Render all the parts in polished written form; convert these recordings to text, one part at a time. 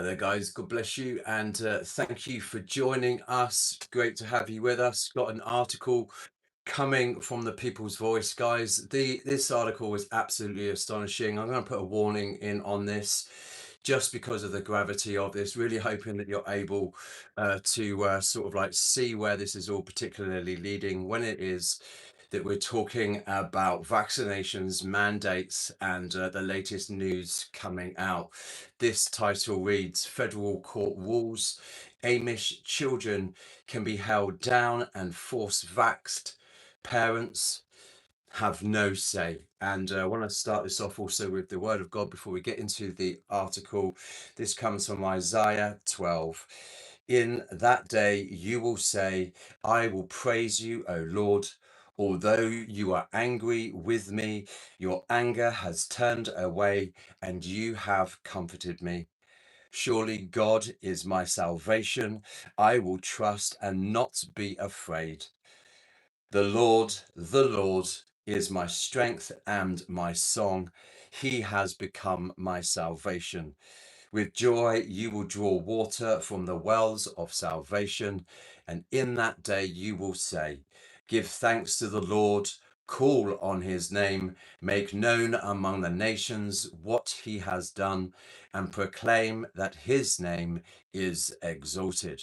Hi there, guys. God bless you, and thank you for joining us. Great to have you with us. Got an article coming from the People's Voice, guys. This article was absolutely astonishing. I'm going to put a warning in on this, just because of the gravity of this. Really hoping that you're able to sort of like see where this is all particularly leading when it is that we're talking about vaccinations, mandates, and the latest news coming out. This title reads, Federal Court rules Amish children can be held down and force-vaxxed. Parents have no say. And I want to start this off also with the word of God before we get into the article. This comes from Isaiah 12. In that day you will say, I will praise you, O Lord. Although you are angry with me, your anger has turned away and you have comforted me. Surely God is my salvation. I will trust and not be afraid. The Lord is my strength and my song. He has become my salvation. With joy you will draw water from the wells of salvation, and in that day you will say, Give thanks to the Lord, call on his name, make known among the nations what he has done, and proclaim that his name is exalted.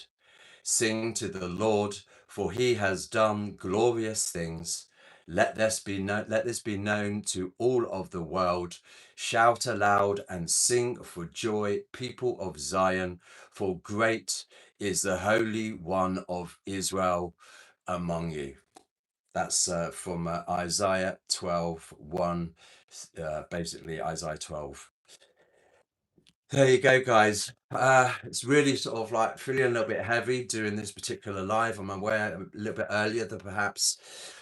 Sing to the Lord, for he has done glorious things. Let this be known to all of the world. Shout aloud and sing for joy, people of Zion, for great is the Holy One of Israel among you. That's from Isaiah 12:1, basically Isaiah 12. There you go, guys. It's really sort of like feeling a little bit heavy doing this particular live. I'm aware a little bit earlier than perhaps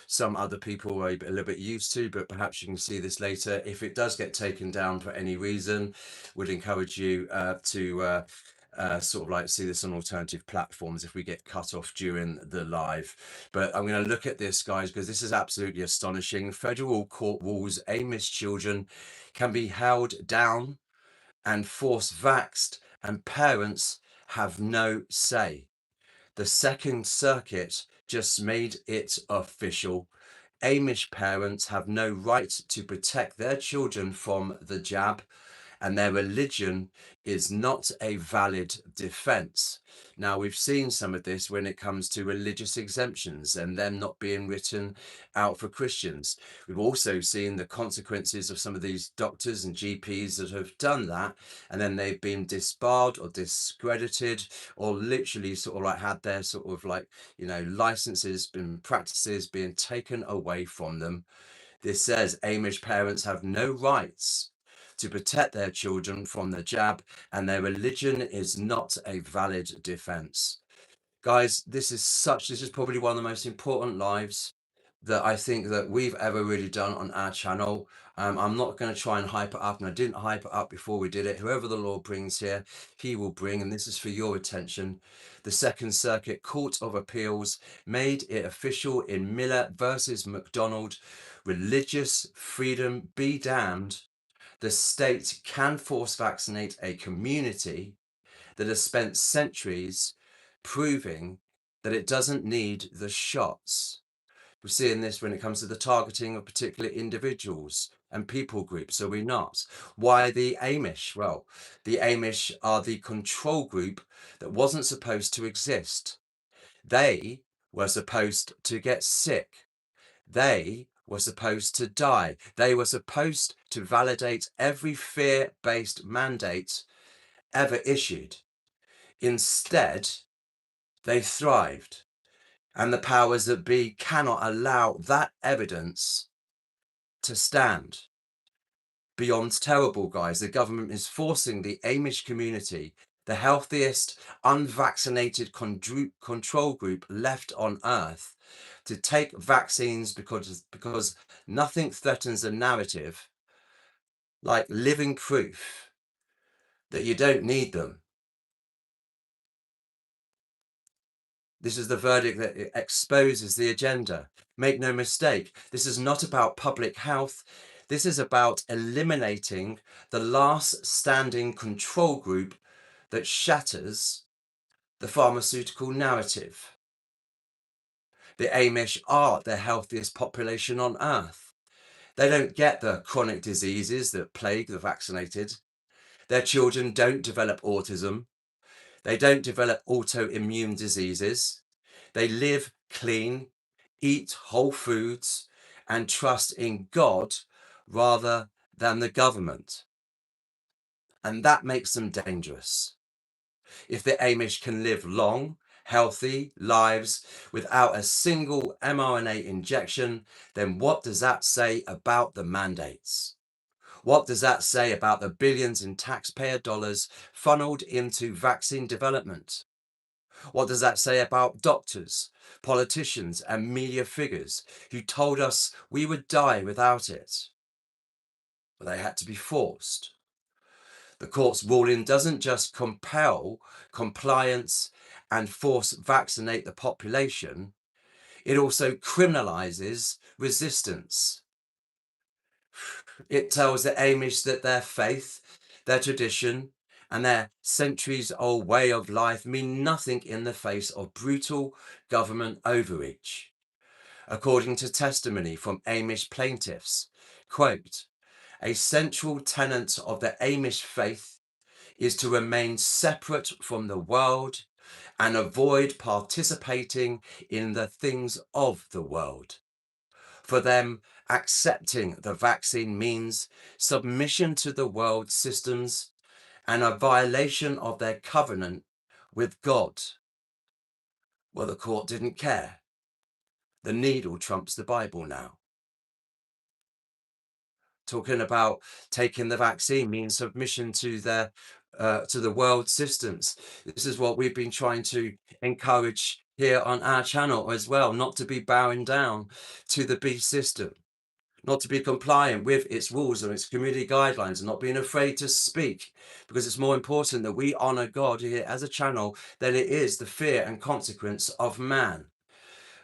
some other people are a little bit used to, but perhaps you can see this later. If it does get taken down for any reason, would encourage you to sort of like see this on alternative platforms if we get cut off during the live. But I'm going to look at this, guys, because this is absolutely astonishing. Federal court rules Amish children can be held down and force-vaxxed, and parents have no say. The Second Circuit just made it official. Amish parents have no right to protect their children from the jab, and their religion is not a valid defense. Now, we've seen some of this when it comes to religious exemptions and them not being written out for Christians. We've also seen the consequences of some of these doctors and GPs that have done that, and then they've been disbarred or discredited, or literally sort of like had their sort of like, licenses and practices being taken away from them. This says Amish parents have no rights to protect their children from the jab, and their religion is not a valid defense. Guys, this is probably one of the most important lives that I think that we've ever really done on our channel. I'm not going to try and hype it up, and I didn't hype it up before we did it. Whoever the Lord brings here, he will bring, and this is for your attention. The Second Circuit Court of Appeals made it official in Miller versus McDonald. Religious freedom be damned. The state can force vaccinate a community that has spent centuries proving that it doesn't need the shots. We're seeing this when it comes to the targeting of particular individuals and people groups, are we not? Why the Amish? Well, the Amish are the control group that wasn't supposed to exist. They were supposed to get sick. They were supposed to die. They were supposed to validate every fear-based mandate ever issued. Instead, they thrived, and the powers that be cannot allow that evidence to stand. Beyond terrible, guys. The government is forcing the Amish community, the healthiest unvaccinated control group left on earth, to take vaccines because nothing threatens the narrative like living proof that you don't need them. This is the verdict that exposes the agenda. Make no mistake, this is not about public health. This is about eliminating the last standing control group that shatters the pharmaceutical narrative. The Amish are the healthiest population on earth. They don't get the chronic diseases that plague the vaccinated. Their children don't develop autism. They don't develop autoimmune diseases. They live clean, eat whole foods, and trust in God rather than the government. And that makes them dangerous. If the Amish can live long, healthy lives without a single mRNA injection, then what does that say about the mandates? What does that say about the billions in taxpayer dollars funneled into vaccine development? What does that say about doctors, politicians, and media figures who told us we would die without it? But they had to be forced. The court's ruling doesn't just compel compliance and force vaccinate the population, it also criminalizes resistance. It tells the Amish that their faith, their tradition, and their centuries old way of life mean nothing in the face of brutal government overreach. According to testimony from Amish plaintiffs, quote, a central tenet of the Amish faith is to remain separate from the world and avoid participating in the things of the world. For them, accepting the vaccine means submission to the world systems and a violation of their covenant with God. Well, the court didn't care. The needle trumps the Bible now. Talking about taking the vaccine means submission to the world systems. This is what we've been trying to encourage here on our channel as well, not to be bowing down to the beast system, not to be compliant with its rules and its community guidelines, and not being afraid to speak, because it's more important that we honor God here as a channel than it is the fear and consequence of man.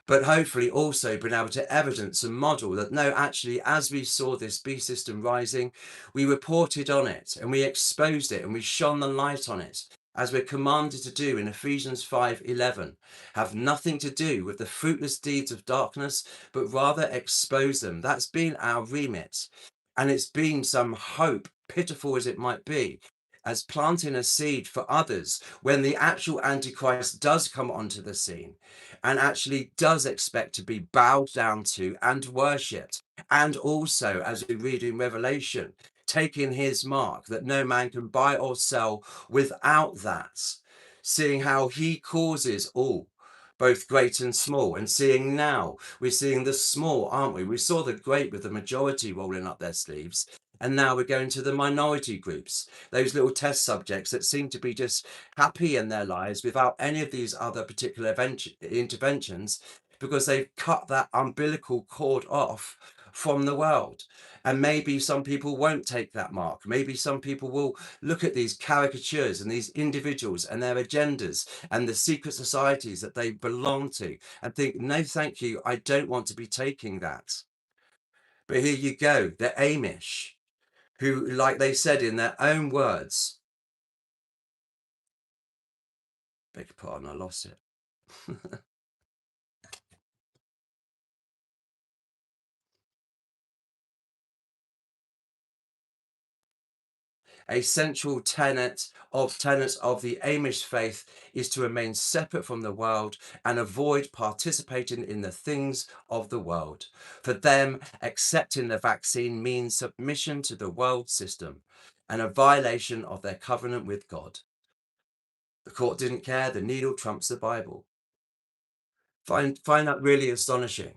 But hopefully also being able to evidence and model that no, actually, as we saw this beast system rising, we reported on it and we exposed it and we shone the light on it, as we're commanded to do in Ephesians 5:11, have nothing to do with the fruitless deeds of darkness, but rather expose them. That's been our remit. And it's been some hope, pitiful as it might be, as planting a seed for others when the actual Antichrist does come onto the scene and actually does expect to be bowed down to and worshipped. And also, as we read in Revelation, taking his mark that no man can buy or sell without that, seeing how he causes all, both great and small, and seeing now we're seeing the small, aren't we? We saw the great with the majority rolling up their sleeves, and now we're going to the minority groups, those little test subjects that seem to be just happy in their lives without any of these other particular interventions, because they've cut that umbilical cord off from the world. And maybe some people won't take that mark. Maybe some people will look at these caricatures and these individuals and their agendas and the secret societies that they belong to and think, no, thank you, I don't want to be taking that. But here you go, the Amish, who, like they said in their own words, beg your pardon, I lost it. A central tenets of the Amish faith is to remain separate from the world and avoid participating in the things of the world. For them, accepting the vaccine means submission to the world system and a violation of their covenant with God. The court didn't care. The needle trumps the Bible. Find that really astonishing.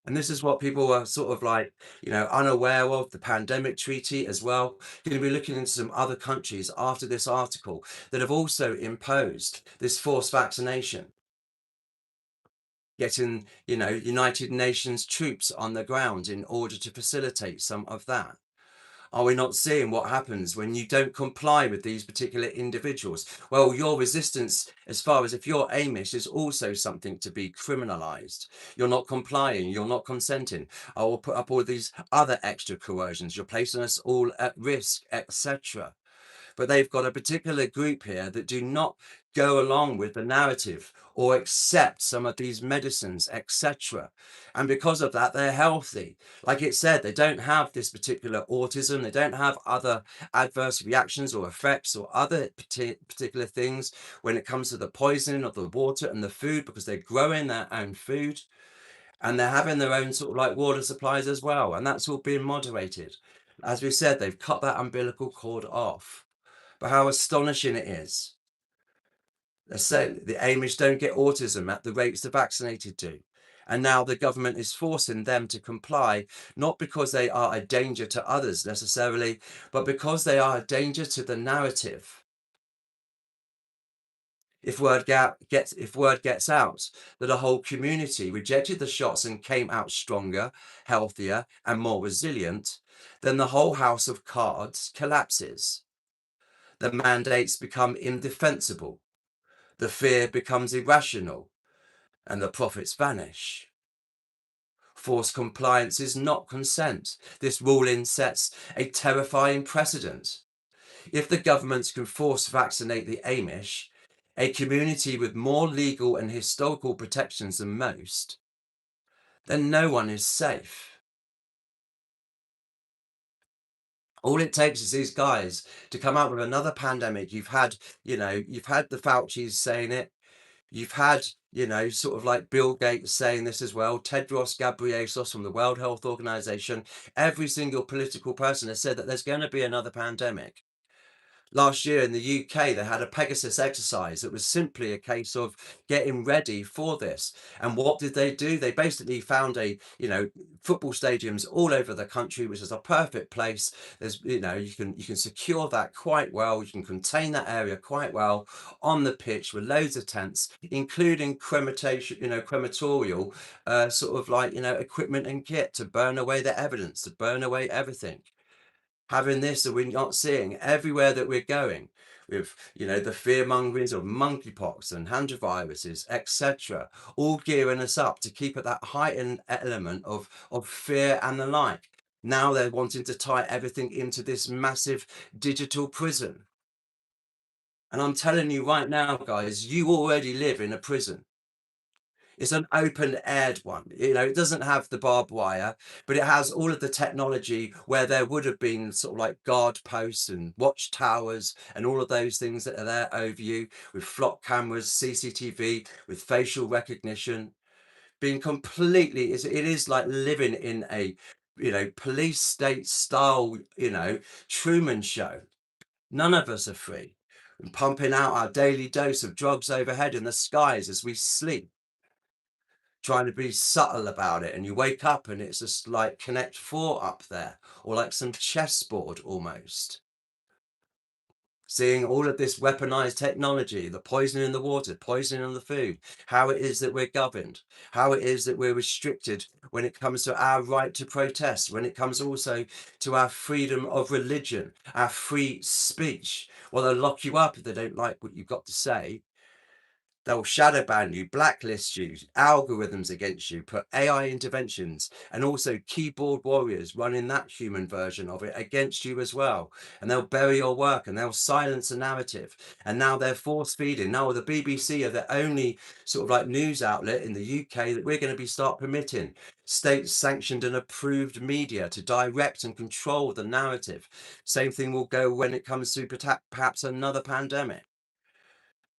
And this is what people are sort of like, unaware of, the pandemic treaty as well. Going to be looking into some other countries after this article that have also imposed this forced vaccination, getting, United Nations troops on the ground in order to facilitate some of that. Are we not seeing what happens when you don't comply with these particular individuals? Well, your resistance, as far as if you're Amish, is also something to be criminalized. You're not complying, you're not consenting. I will put up all these other extra coercions. You're placing us all at risk, etc. but they've got a particular group here that do not go along with the narrative or accept some of these medicines, etc. And because of that, they're healthy. Like it said, they don't have this particular autism, they don't have other adverse reactions or effects or other particular things when it comes to the poisoning of the water and the food, because they're growing their own food and they're having their own sort of like water supplies as well. And that's all being moderated. As we said, they've cut that umbilical cord off. But how astonishing it is. They're saying the Amish don't get autism at the rates the vaccinated do. And now the government is forcing them to comply, not because they are a danger to others necessarily, but because they are a danger to the narrative. If word gets out that a whole community rejected the shots and came out stronger, healthier, and more resilient, then the whole house of cards collapses. The mandates become indefensible. The fear becomes irrational, and the profits vanish. Forced compliance is not consent. This ruling sets a terrifying precedent. If the governments can force vaccinate the Amish, a community with more legal and historical protections than most, then no one is safe. All it takes is these guys to come out with another pandemic. You've had the Fauci's saying it. You've had, sort of like Bill Gates saying this as well, Tedros Ghebreyesus from the World Health Organization. Every single political person has said that there's going to be another pandemic. Last year in the UK, they had a Pegasus exercise that was simply a case of getting ready for this. And what did they do? They basically found football stadiums all over the country, which is a perfect place. There's, you can secure that quite well. You can contain that area quite well on the pitch with loads of tents, including crematorial, equipment and kit to burn away the evidence, to burn away everything. Having this that we're not seeing everywhere that we're going with, the fear mongerings of monkeypox and hantaviruses, etc., all gearing us up to keep at that heightened element of fear and the like. Now they're wanting to tie everything into this massive digital prison. And I'm telling you right now, guys, you already live in a prison. It's an open-aired one. It doesn't have the barbed wire, but it has all of the technology where there would have been sort of like guard posts and watchtowers and all of those things that are there over you with flock cameras, CCTV, with facial recognition, being completely, it is like living in a, police state style, Truman Show. None of us are free. And pumping out our daily dose of drugs overhead in the skies as we sleep, trying to be subtle about it, and you wake up and it's just like Connect 4 up there, or like some chessboard almost. Seeing all of this weaponized technology, the poisoning in the water, poisoning in the food, how it is that we're governed, how it is that we're restricted when it comes to our right to protest, when it comes also to our freedom of religion, our free speech. Well, they'll lock you up if they don't like what you've got to say. They'll shadow ban you, blacklist you, algorithms against you, put AI interventions and also keyboard warriors running that human version of it against you as well. And they'll bury your work and they'll silence the narrative. And now they're force feeding. Now the BBC are the only sort of like news outlet in the UK that we're going to start permitting state sanctioned and approved media to direct and control the narrative. Same thing will go when it comes to perhaps another pandemic.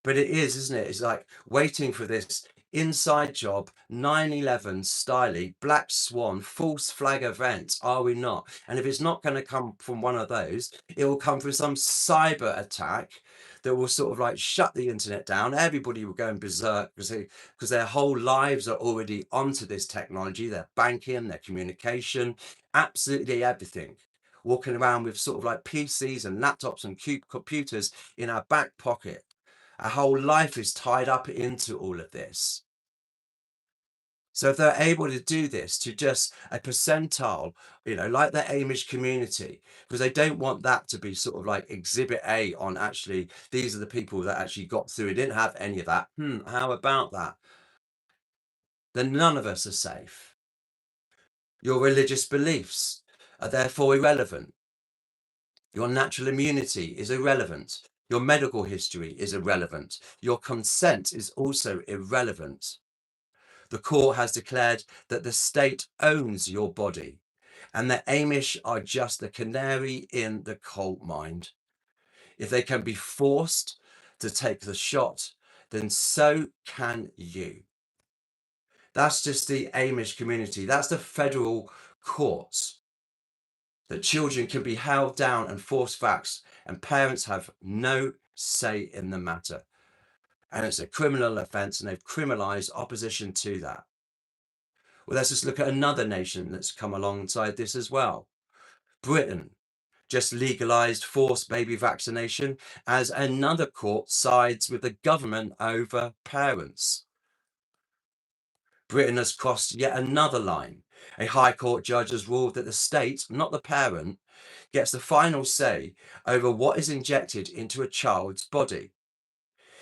But it is, isn't it? It's like waiting for this inside job, 9/11 styly, black swan, false flag event, are we not? And if it's not going to come from one of those, it will come from some cyber attack that will sort of like shut the internet down. Everybody will go berserk because their whole lives are already onto this technology, their banking, their communication, absolutely everything. Walking around with sort of like PCs and laptops and computers in our back pocket. Our whole life is tied up into all of this. So if they're able to do this to just a percentile, like the Amish community, because they don't want that to be sort of like exhibit A on actually, these are the people that actually got through. It didn't have any of that. How about that? Then none of us are safe. Your religious beliefs are therefore irrelevant. Your natural immunity is irrelevant. Your medical history is irrelevant. Your consent is also irrelevant. The court has declared that the state owns your body and the Amish are just the canary in the coal mine. If they can be forced to take the shot, then so can you. That's just the Amish community. That's the federal courts. That children can be held down and force-vaxxed, and parents have no say in the matter. And it's a criminal offence, and they've criminalised opposition to that. Well, let's just look at another nation that's come alongside this as well. Britain just legalised forced baby vaccination as another court sides with the government over parents. Britain has crossed yet another line. A High Court judge has ruled that the state, not the parent, gets the final say over what is injected into a child's body.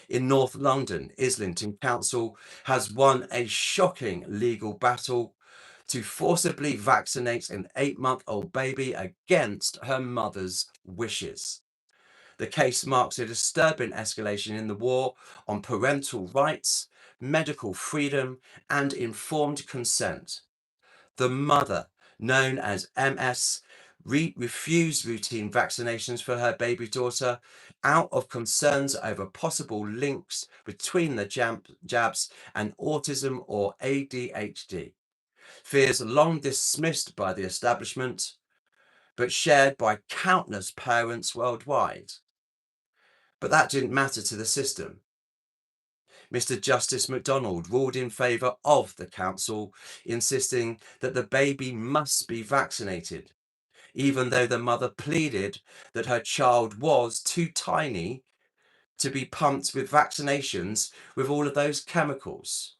In North London, Islington Council has won a shocking legal battle to forcibly vaccinate an 8-month-old baby against her mother's wishes. The case marks a disturbing escalation in the war on parental rights, medical freedom, and informed consent. The mother, known as MS, refused routine vaccinations for her baby daughter out of concerns over possible links between the jabs and autism or ADHD. Fears long dismissed by the establishment, but shared by countless parents worldwide. But that didn't matter to the system. Mr. Justice MacDonald ruled in favour of the council, insisting that the baby must be vaccinated, even though the mother pleaded that her child was too tiny to be pumped with vaccinations with all of those chemicals.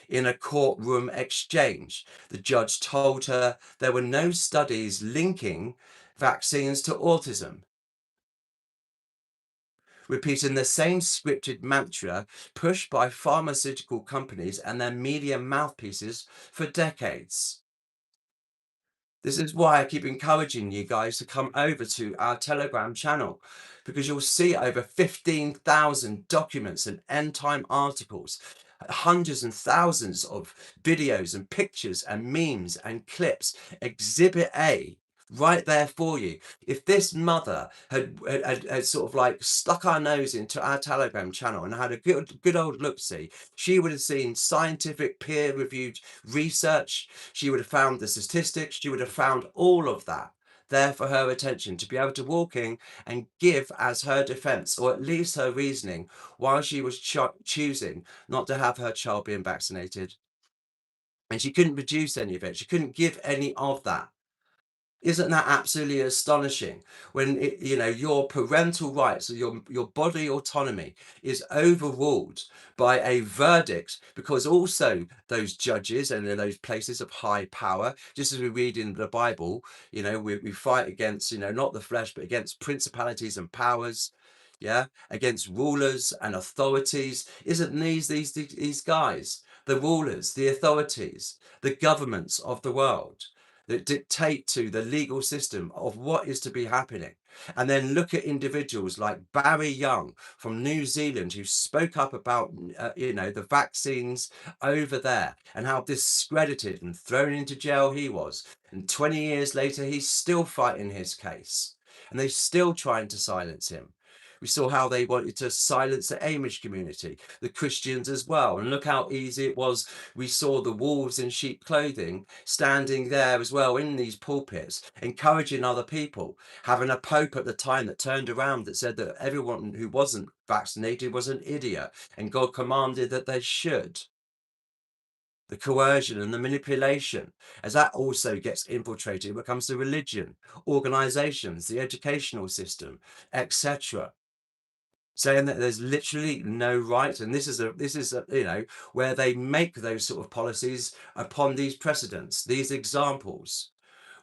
In a courtroom exchange, the judge told her there were no studies linking vaccines to autism, repeating the same scripted mantra pushed by pharmaceutical companies and their media mouthpieces for decades. This is why I keep encouraging you guys to come over to our Telegram channel, because you'll see over 15,000 documents and end time articles, hundreds and thousands of videos and pictures and memes and clips, Exhibit A, right there for you. If this mother had sort of like stuck our nose into our Telegram channel and had a good old look-see, she would have seen scientific peer-reviewed research. She would have found the statistics. She would have found all of that there for her attention to be able to walk in and give as her defense, or at least her reasoning, while she was choosing not to have her child being vaccinated. And she couldn't produce any of it. She couldn't give any of that. Isn't that absolutely astonishing when your parental rights or your body autonomy is overruled by a verdict, because also those judges and in those places of high power, just as we read in the Bible, we fight against, not the flesh, but against principalities and powers, against rulers and authorities. Isn't these guys, the rulers, the authorities, the governments of the world, that dictate to the legal system of what is to be happening? And then look at individuals like Barry Young from New Zealand, who spoke up about the vaccines over there and how discredited and thrown into jail he was. And 20 years later, he's still fighting his case, and they're still trying to silence him. We saw how they wanted to silence the Amish community, the Christians as well. And look how easy it was. We saw the wolves in sheep clothing standing there as well in these pulpits, encouraging other people, having a pope at the time that turned around that said that everyone who wasn't vaccinated was an idiot, and God commanded that they should. The coercion and the manipulation, as that also gets infiltrated when it comes to religion, organizations, the educational system, etc., saying that there's literally no right. And this is where they make those sort of policies upon these precedents, these examples,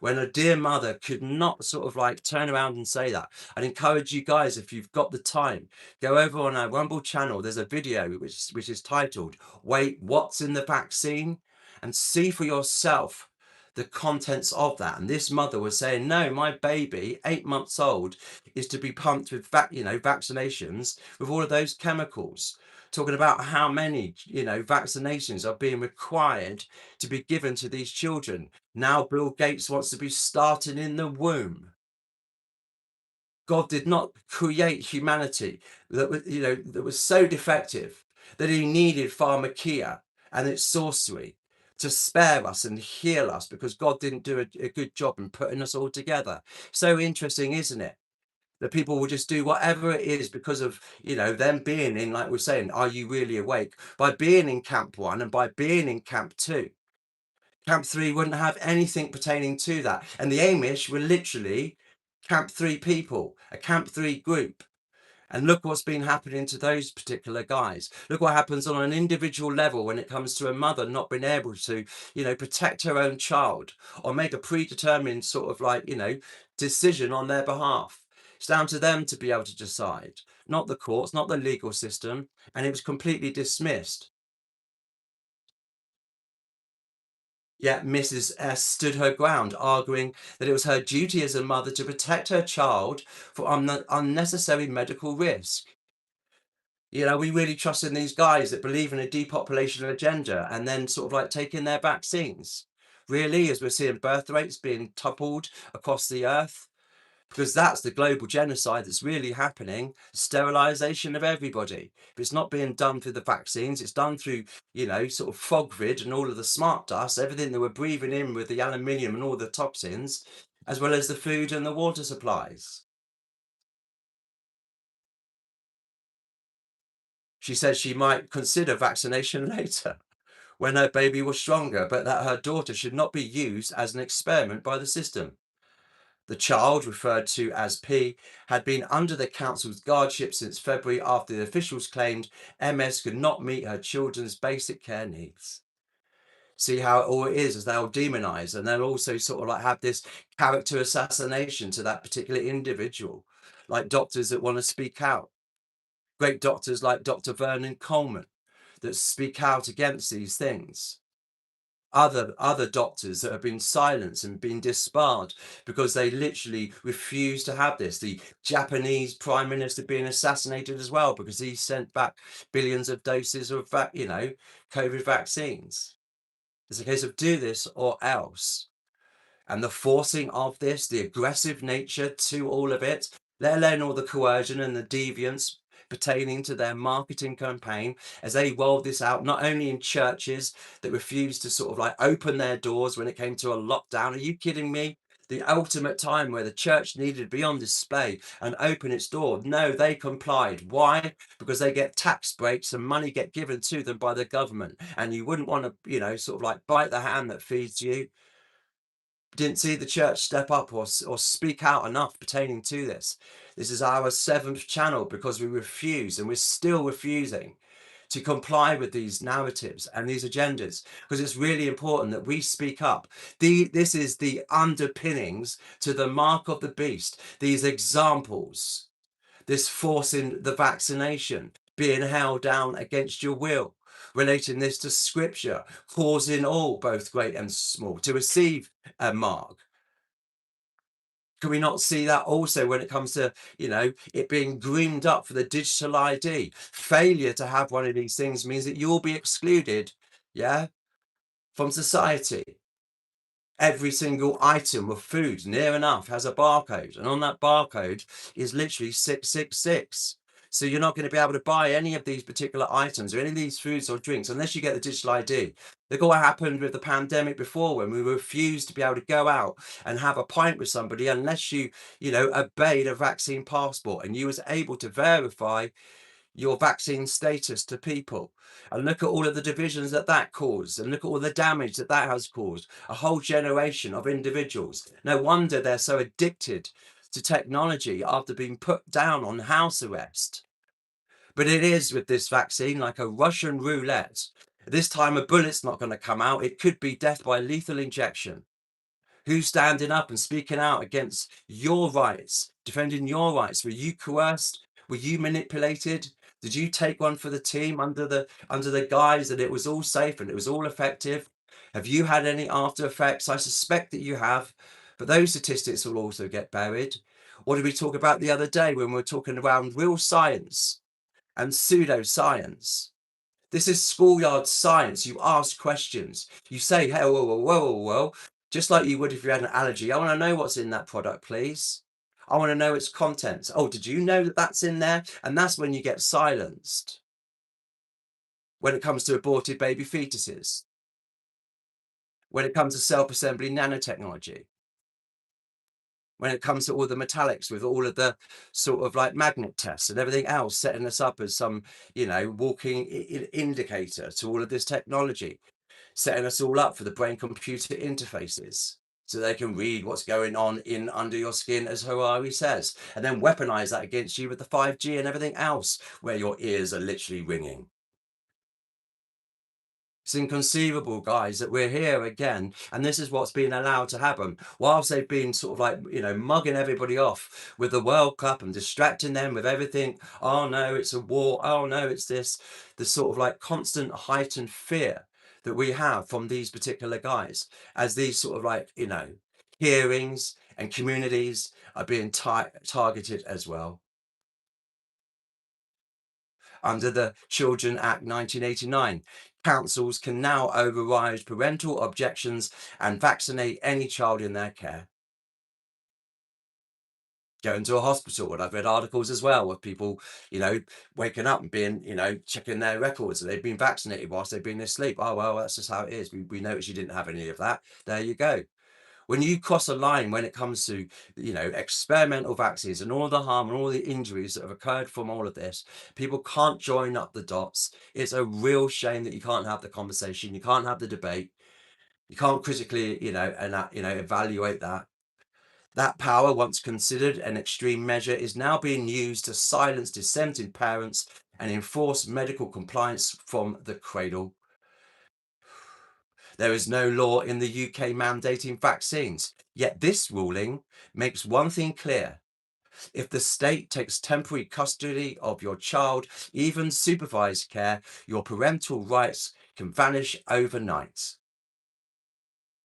when a dear mother could not sort of like turn around and say that. I'd encourage you guys, if you've got the time, go over on our Rumble channel. There's a video which is titled "Wait, What's in the Vaccine?" and see for yourself the contents of that. And this mother was saying, no, my baby, 8 months old, is to be pumped with vaccinations with all of those chemicals. Talking about how many, vaccinations are being required to be given to these children. Now Bill Gates wants to be starting in the womb. God did not create humanity that was so defective that he needed pharmakia and its sorcery to spare us and heal us, because God didn't do a good job in putting us all together. So interesting, isn't it? That people will just do whatever it is because of, them being in, like we're saying, are you really awake? By being in camp one and by being in camp two. Camp three wouldn't have anything pertaining to that. And the Amish were literally camp three people, a camp three group. And look what's been happening to those particular guys. Look what happens on an individual level when it comes to a mother not being able to, protect her own child or make a predetermined sort of decision on their behalf. It's down to them to be able to decide, not the courts, not the legal system. And it was completely dismissed. Yet Mrs. S stood her ground, arguing that it was her duty as a mother to protect her child from unnecessary medical risk. We really trust in these guys that believe in a depopulation agenda and then sort of taking their vaccines. Really, as we're seeing birth rates being toppled across the earth, because that's the global genocide that's really happening. Sterilization of everybody. If it's not being done through the vaccines, it's done through, sort of fog vid and all of the smart dust, everything that we're breathing in with the aluminium and all the toxins, as well as the food and the water supplies. She said she might consider vaccination later when her baby was stronger, but that her daughter should not be used as an experiment by the system. The child, referred to as P, had been under the council's guardianship since February after the officials claimed MS could not meet her children's basic care needs. See how it all is, as they'll demonize and they'll also sort of have this character assassination to that particular individual, like doctors that want to speak out. Great doctors like Dr. Vernon Coleman that speak out against these things. Other doctors that have been silenced and been disbarred because they literally refuse to have this. The Japanese prime minister being assassinated as well because he sent back billions of doses of COVID vaccines. It's a case of do this or else. And the forcing of this, the aggressive nature to all of it, let alone all the coercion and the deviance pertaining to their marketing campaign as they rolled this out, not only in churches that refused to sort of open their doors when it came to a lockdown. Are you kidding me? The ultimate time where the church needed to be on display and open its door. No, they complied. Why? Because they get tax breaks and money get given to them by the government. And you wouldn't want to, sort of bite the hand that feeds you. Didn't see the church step up or speak out enough pertaining to this. This is our seventh channel because we refuse, and we're still refusing to comply with these narratives and these agendas, because it's really important that we speak up. This is the underpinnings to the mark of the beast, these examples, this forcing the vaccination, being held down against your will, relating this to scripture, causing all, both great and small, to receive a mark. Can we not see that also when it comes to, it being groomed up for the digital ID? Failure to have one of these things means that you'll be excluded, yeah, from society. Every single item of food, near enough, has a barcode, and on that barcode is literally 666. So you're not going to be able to buy any of these particular items or any of these foods or drinks unless you get the digital ID. Look at what happened with the pandemic before, when we refused to be able to go out and have a pint with somebody unless you, obeyed a vaccine passport and you was able to verify your vaccine status to people. And look at all of the divisions that caused, and look at all the damage that has caused a whole generation of individuals. No wonder they're so addicted to technology after being put down on house arrest. But it is with this vaccine like a Russian roulette. This time a bullet's not going to come out. It could be death by lethal injection. Who's standing up and speaking out against your rights, defending your rights? Were you coerced? Were you manipulated? Did you take one for the team under the guise that it was all safe and it was all effective? Have you had any after effects? I suspect that you have, but those statistics will also get buried. What did we talk about the other day when we were talking around real science and pseudoscience? This is schoolyard science. You ask questions. You say, hey, whoa, whoa, whoa, whoa, whoa, just like you would if you had an allergy. I want to know what's in that product, please. I want to know its contents. Oh, did you know that that's in there? And that's when you get silenced when it comes to aborted baby fetuses, when it comes to self-assembly nanotechnology, when it comes to all the metallics with all of the sort of like magnet tests and everything else, setting us up as some, walking indicator to all of this technology, setting us all up for the brain computer interfaces so they can read what's going on in under your skin, as Harari says, and then weaponize that against you with the 5G and everything else, where your ears are literally ringing. It's inconceivable, guys, that we're here again, and this is what's been allowed to happen. Whilst they've been sort of like, mugging everybody off with the World Cup and distracting them with everything. Oh no, it's a war. Oh no, it's this. The sort of like constant heightened fear that we have from these particular guys as these sort of like, hearings and communities are being targeted as well. Under the Children Act 1989, councils can now override parental objections and vaccinate any child in their care. Going to a hospital, and I've read articles as well of people, waking up and being, checking their records that they've been vaccinated whilst they've been asleep. Oh, well, that's just how it is. We noticed you didn't have any of that. There you go. When you cross a line when it comes to, experimental vaccines and all the harm and all the injuries that have occurred from all of this, people can't join up the dots. It's a real shame that you can't have the conversation, you can't have the debate, you can't critically, evaluate that. That power, once considered an extreme measure, is now being used to silence dissenting parents and enforce medical compliance from the cradle. There is no law in the UK mandating vaccines, yet this ruling makes one thing clear. If the state takes temporary custody of your child, even supervised care, your parental rights can vanish overnight.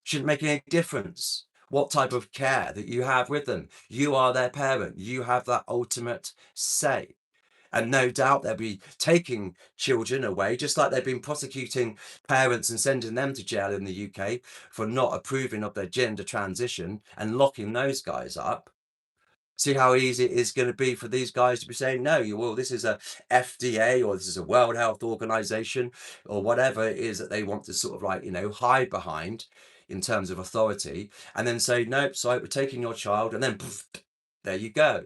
Shouldn't make any difference what type of care that you have with them. You are their parent. You have that ultimate say. And no doubt they'll be taking children away, just like they've been prosecuting parents and sending them to jail in the UK for not approving of their gender transition and locking those guys up. See how easy it is going to be for these guys to be saying, no, well, this is a FDA or this is a World Health Organization or whatever it is that they want to sort of like, hide behind in terms of authority, and then say, nope, sorry, we're taking your child, and then poof, there you go.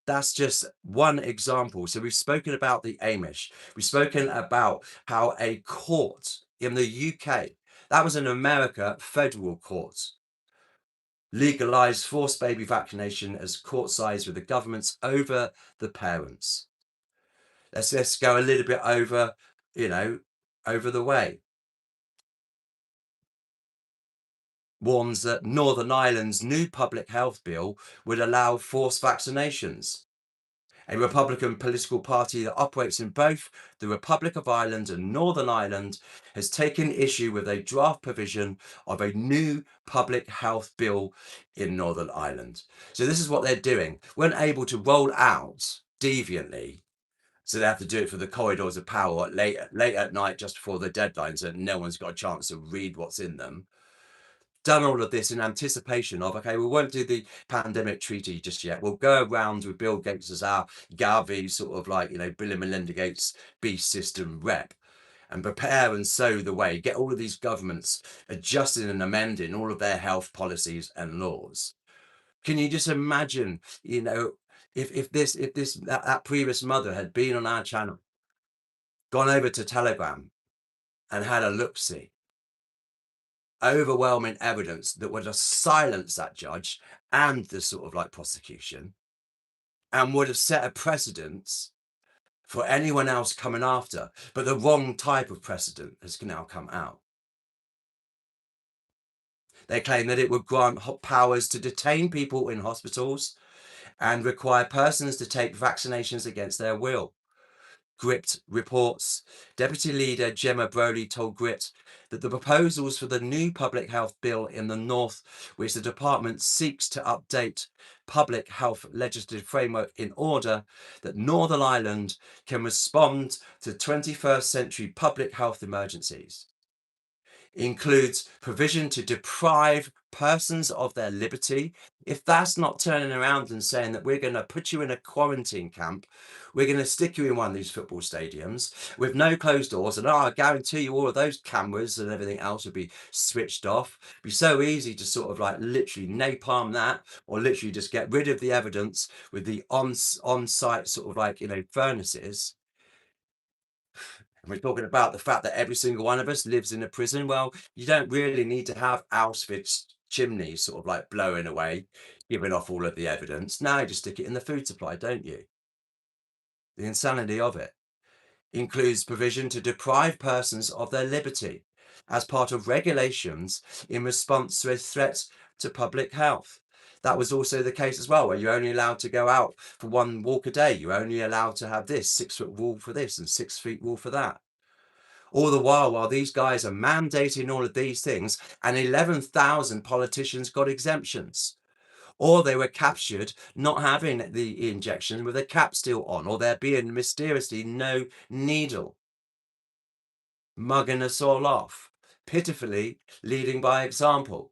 That's just one example. So we've spoken about the Amish. We've spoken about how a court in the UK, that was an America federal court, legalized forced baby vaccination as court sides with the governments over the parents. Let's go a little bit over, over the way. Warns that Northern Ireland's new public health bill would allow forced vaccinations. A Republican political party that operates in both the Republic of Ireland and Northern Ireland has taken issue with a draft provision of a new public health bill in Northern Ireland. So this is what they're doing. We're able to roll out deviantly. So they have to do it for the corridors of power late at night, just before the deadlines, and no one's got a chance to read what's in them. Done all of this in anticipation of, okay, we won't do the pandemic treaty just yet. We'll go around with Bill Gates as our Gavi sort of like, Bill and Melinda Gates beast system rep, and prepare and sow the way, get all of these governments adjusting and amending all of their health policies and laws. Can you just imagine, if that previous mother had been on our channel, gone over to Telegram and had a look-see, overwhelming evidence that would have silenced that judge and the sort of like prosecution, and would have set a precedence for anyone else coming after. But the wrong type of precedent has now come out. They claim that it would grant powers to detain people in hospitals and require persons to take vaccinations against their will. Grit reports Deputy Leader Gemma Broley told Grit that the proposals for the new public health bill in the North, which the department seeks to update public health legislative framework in order that Northern Ireland can respond to 21st century public health emergencies, includes provision to deprive persons of their liberty. If that's not turning around and saying that we're going to put you in a quarantine camp, we're going to stick you in one of these football stadiums with no closed doors, and I guarantee you all of those cameras and everything else would be switched off. It'd be so easy to sort of like literally napalm that, or literally just get rid of the evidence with the on-site sort of like, furnaces. And we're talking about the fact that every single one of us lives in a prison. Well, you don't really need to have Auschwitz chimneys sort of like blowing away, giving off all of the evidence. Now you just stick it in the food supply, don't you? The insanity of it includes provision to deprive persons of their liberty as part of regulations in response to a threat to public health. That was also the case as well, where you're only allowed to go out for one walk a day. You're only allowed to have this 6-foot rule for this and 6 feet rule for that. All the while these guys are mandating all of these things, and 11,000 politicians got exemptions, or they were captured not having the injection with a cap still on, or there being mysteriously no needle, mugging us all off, pitifully leading by example.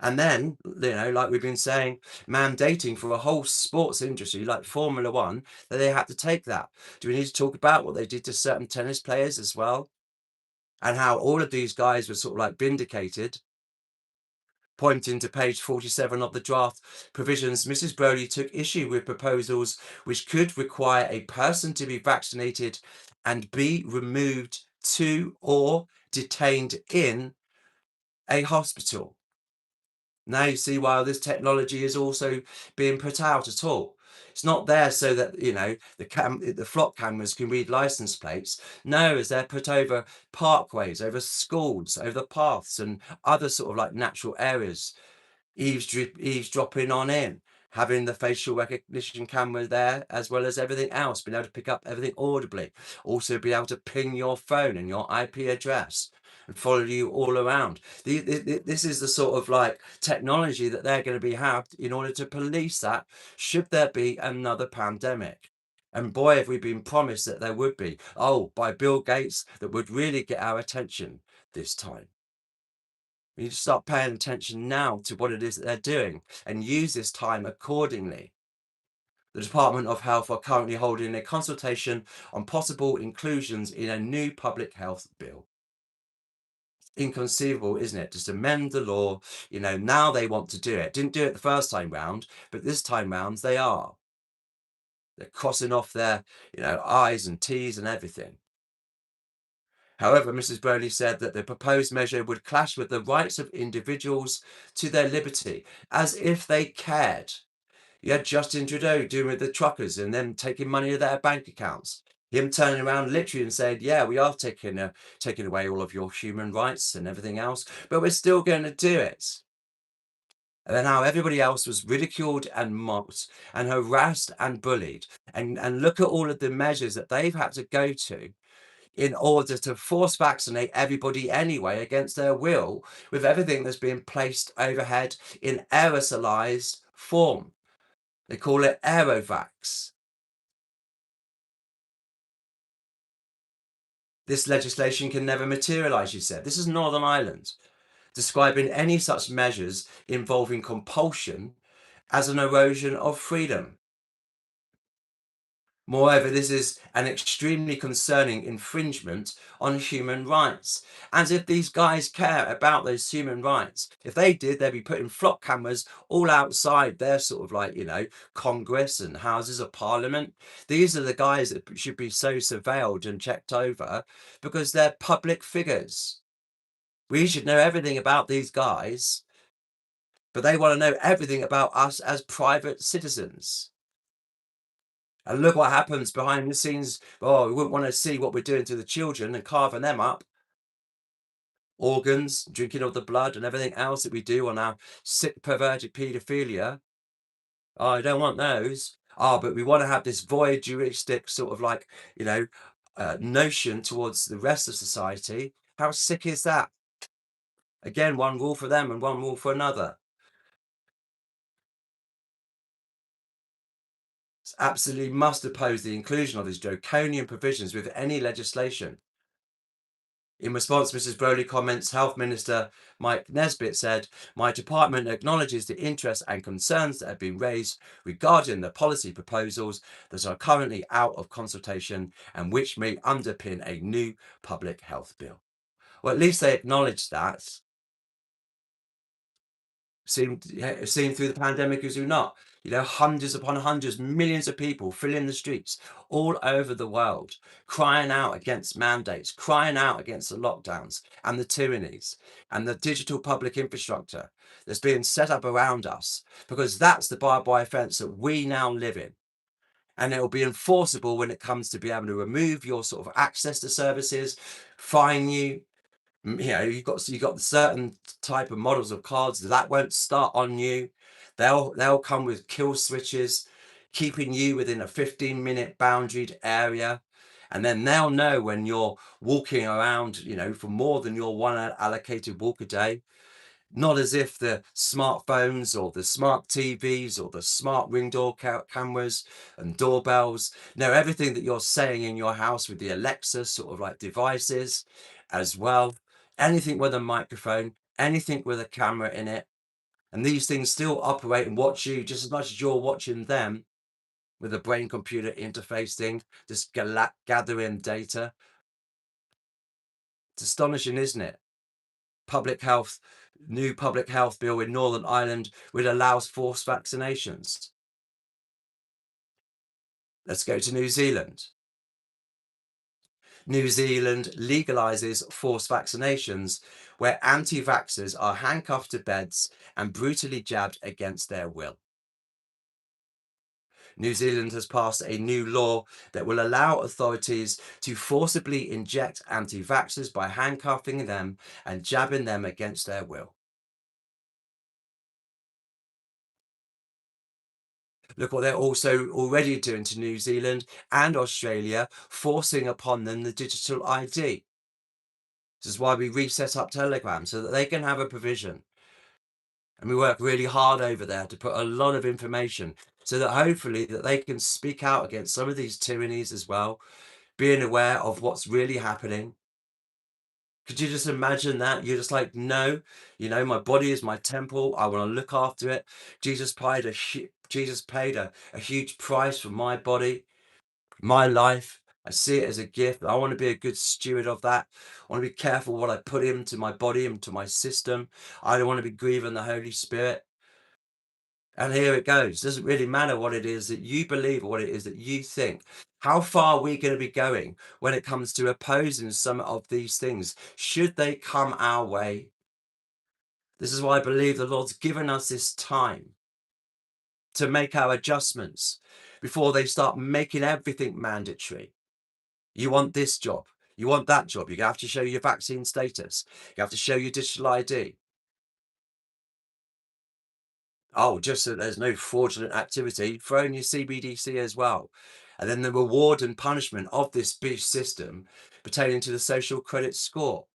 And then, like we've been saying, mandating for a whole sports industry like Formula One that they had to take that. Do we need to talk about what they did to certain tennis players as well? And how all of these guys were sort of like vindicated, pointing to page 47 of the draft provisions. Mrs. Brody took issue with proposals which could require a person to be vaccinated and be removed to or detained in a hospital. Now you see why this technology is also being put out at all. It's not there so that, the flock cameras can read license plates. No, as they're put over parkways, over schools, over paths and other sort of like natural areas, eavesdropping on in, having the facial recognition camera there, as well as everything else, being able to pick up everything audibly, also be able to ping your phone and your IP address and follow you all around. This is the sort of like technology that they're going to be have in order to police that should there be another pandemic. And boy, have we been promised that there would be. Oh, by Bill Gates, that would really get our attention this time. We need to start paying attention now to what it is that they're doing and use this time accordingly. The Department of Health are currently holding a consultation on possible inclusions in a new public health bill. Inconceivable, isn't it? Just amend the law. Now they want to do it. Didn't do it the first time round, but this time round they are. They're crossing off their, I's and T's and everything. However, Mrs. Bowley said that the proposed measure would clash with the rights of individuals to their liberty, as if they cared. You had Justin Trudeau doing with the truckers and them taking money out of their bank accounts. Him turning around literally and saying, yeah, we are taking away all of your human rights and everything else, but we're still going to do it. And then how everybody else was ridiculed and mocked and harassed and bullied. And look at all of the measures that they've had to go to in order to force vaccinate everybody anyway against their will, with everything that's being placed overhead in aerosolized form. They call it Aerovax. This legislation can never materialise, she said. This is Northern Ireland, describing any such measures involving compulsion as an erosion of freedom. Moreover, this is an extremely concerning infringement on human rights. And if these guys care about those human rights, if they did, they'd be putting flock cameras all outside their sort of like, Congress and Houses of Parliament. These are the guys that should be so surveilled and checked over because they're public figures. We should know everything about these guys, but they want to know everything about us as private citizens. And look what happens behind the scenes. Oh, we wouldn't want to see what we're doing to the children and carving them up. Organs, drinking of the blood and everything else that we do on our sick, perverted paedophilia. Oh, I don't want those. Oh, but we want to have this voyeuristic sort of like, notion towards the rest of society. How sick is that? Again, one rule for them and one rule for another. It's absolutely must oppose the inclusion of these draconian provisions with any legislation. In response, Mrs. Broley comments, Health Minister Mike Nesbitt said, "My department acknowledges the interests and concerns that have been raised regarding the policy proposals that are currently out of consultation and which may underpin a new public health bill." Well, at least they acknowledge that. Seen through the pandemic as do not. You know, hundreds upon hundreds, millions of people filling the streets all over the world, crying out against mandates, crying out against the lockdowns and the tyrannies and the digital public infrastructure that's being set up around us, because that's the barbed wire fence that we now live in. And it will be enforceable when it comes to be able to remove your sort of access to services, fine you, you know, you've got certain type of models of cards that won't start on you. They'll come with kill switches, keeping you within a 15-minute boundaried area. And then they'll know when you're walking around, you know, for more than your one allocated walk a day. Not as if the smartphones or the smart TVs or the smart ring door cameras and doorbells know everything that you're saying in your house with the Alexa sort of like devices as well. Anything with a microphone, anything with a camera in it. And these things still operate and watch you just as much as you're watching them with a brain computer interface thing, just gathering data. It's astonishing, isn't it? Public health, new public health bill in Northern Ireland which allows forced vaccinations. Let's go to New Zealand. New Zealand legalizes forced vaccinations where anti-vaxxers are handcuffed to beds and brutally jabbed against their will. New Zealand has passed a new law that will allow authorities to forcibly inject anti-vaxxers by handcuffing them and jabbing them against their will. Look what they're also already doing to New Zealand and Australia, forcing upon them the digital ID. This is why we reset up Telegram so that they can have a provision. And we work really hard over there to put a lot of information so that hopefully that they can speak out against some of these tyrannies as well, being aware of what's really happening. Could you just imagine that? You're just like, no, you know, my body is my temple. I want to look after it. Jesus paid a huge price for my body, my life. I see it as a gift. I want to be a good steward of that. I want to be careful what I put into my body, into my system. I don't want to be grieving the Holy Spirit. And here it goes. Doesn't really matter what it is that you believe or what it is that you think. How far are we going to be going when it comes to opposing some of these things? Should they come our way? This is why I believe the Lord's given us this time to make our adjustments before they start making everything mandatory. You want this job, you want that job, you have to show your vaccine status, you have to show your digital ID. Oh, just so there's no fraudulent activity, throw in your CBDC as well. And then the reward and punishment of this beast system pertaining to the social credit score,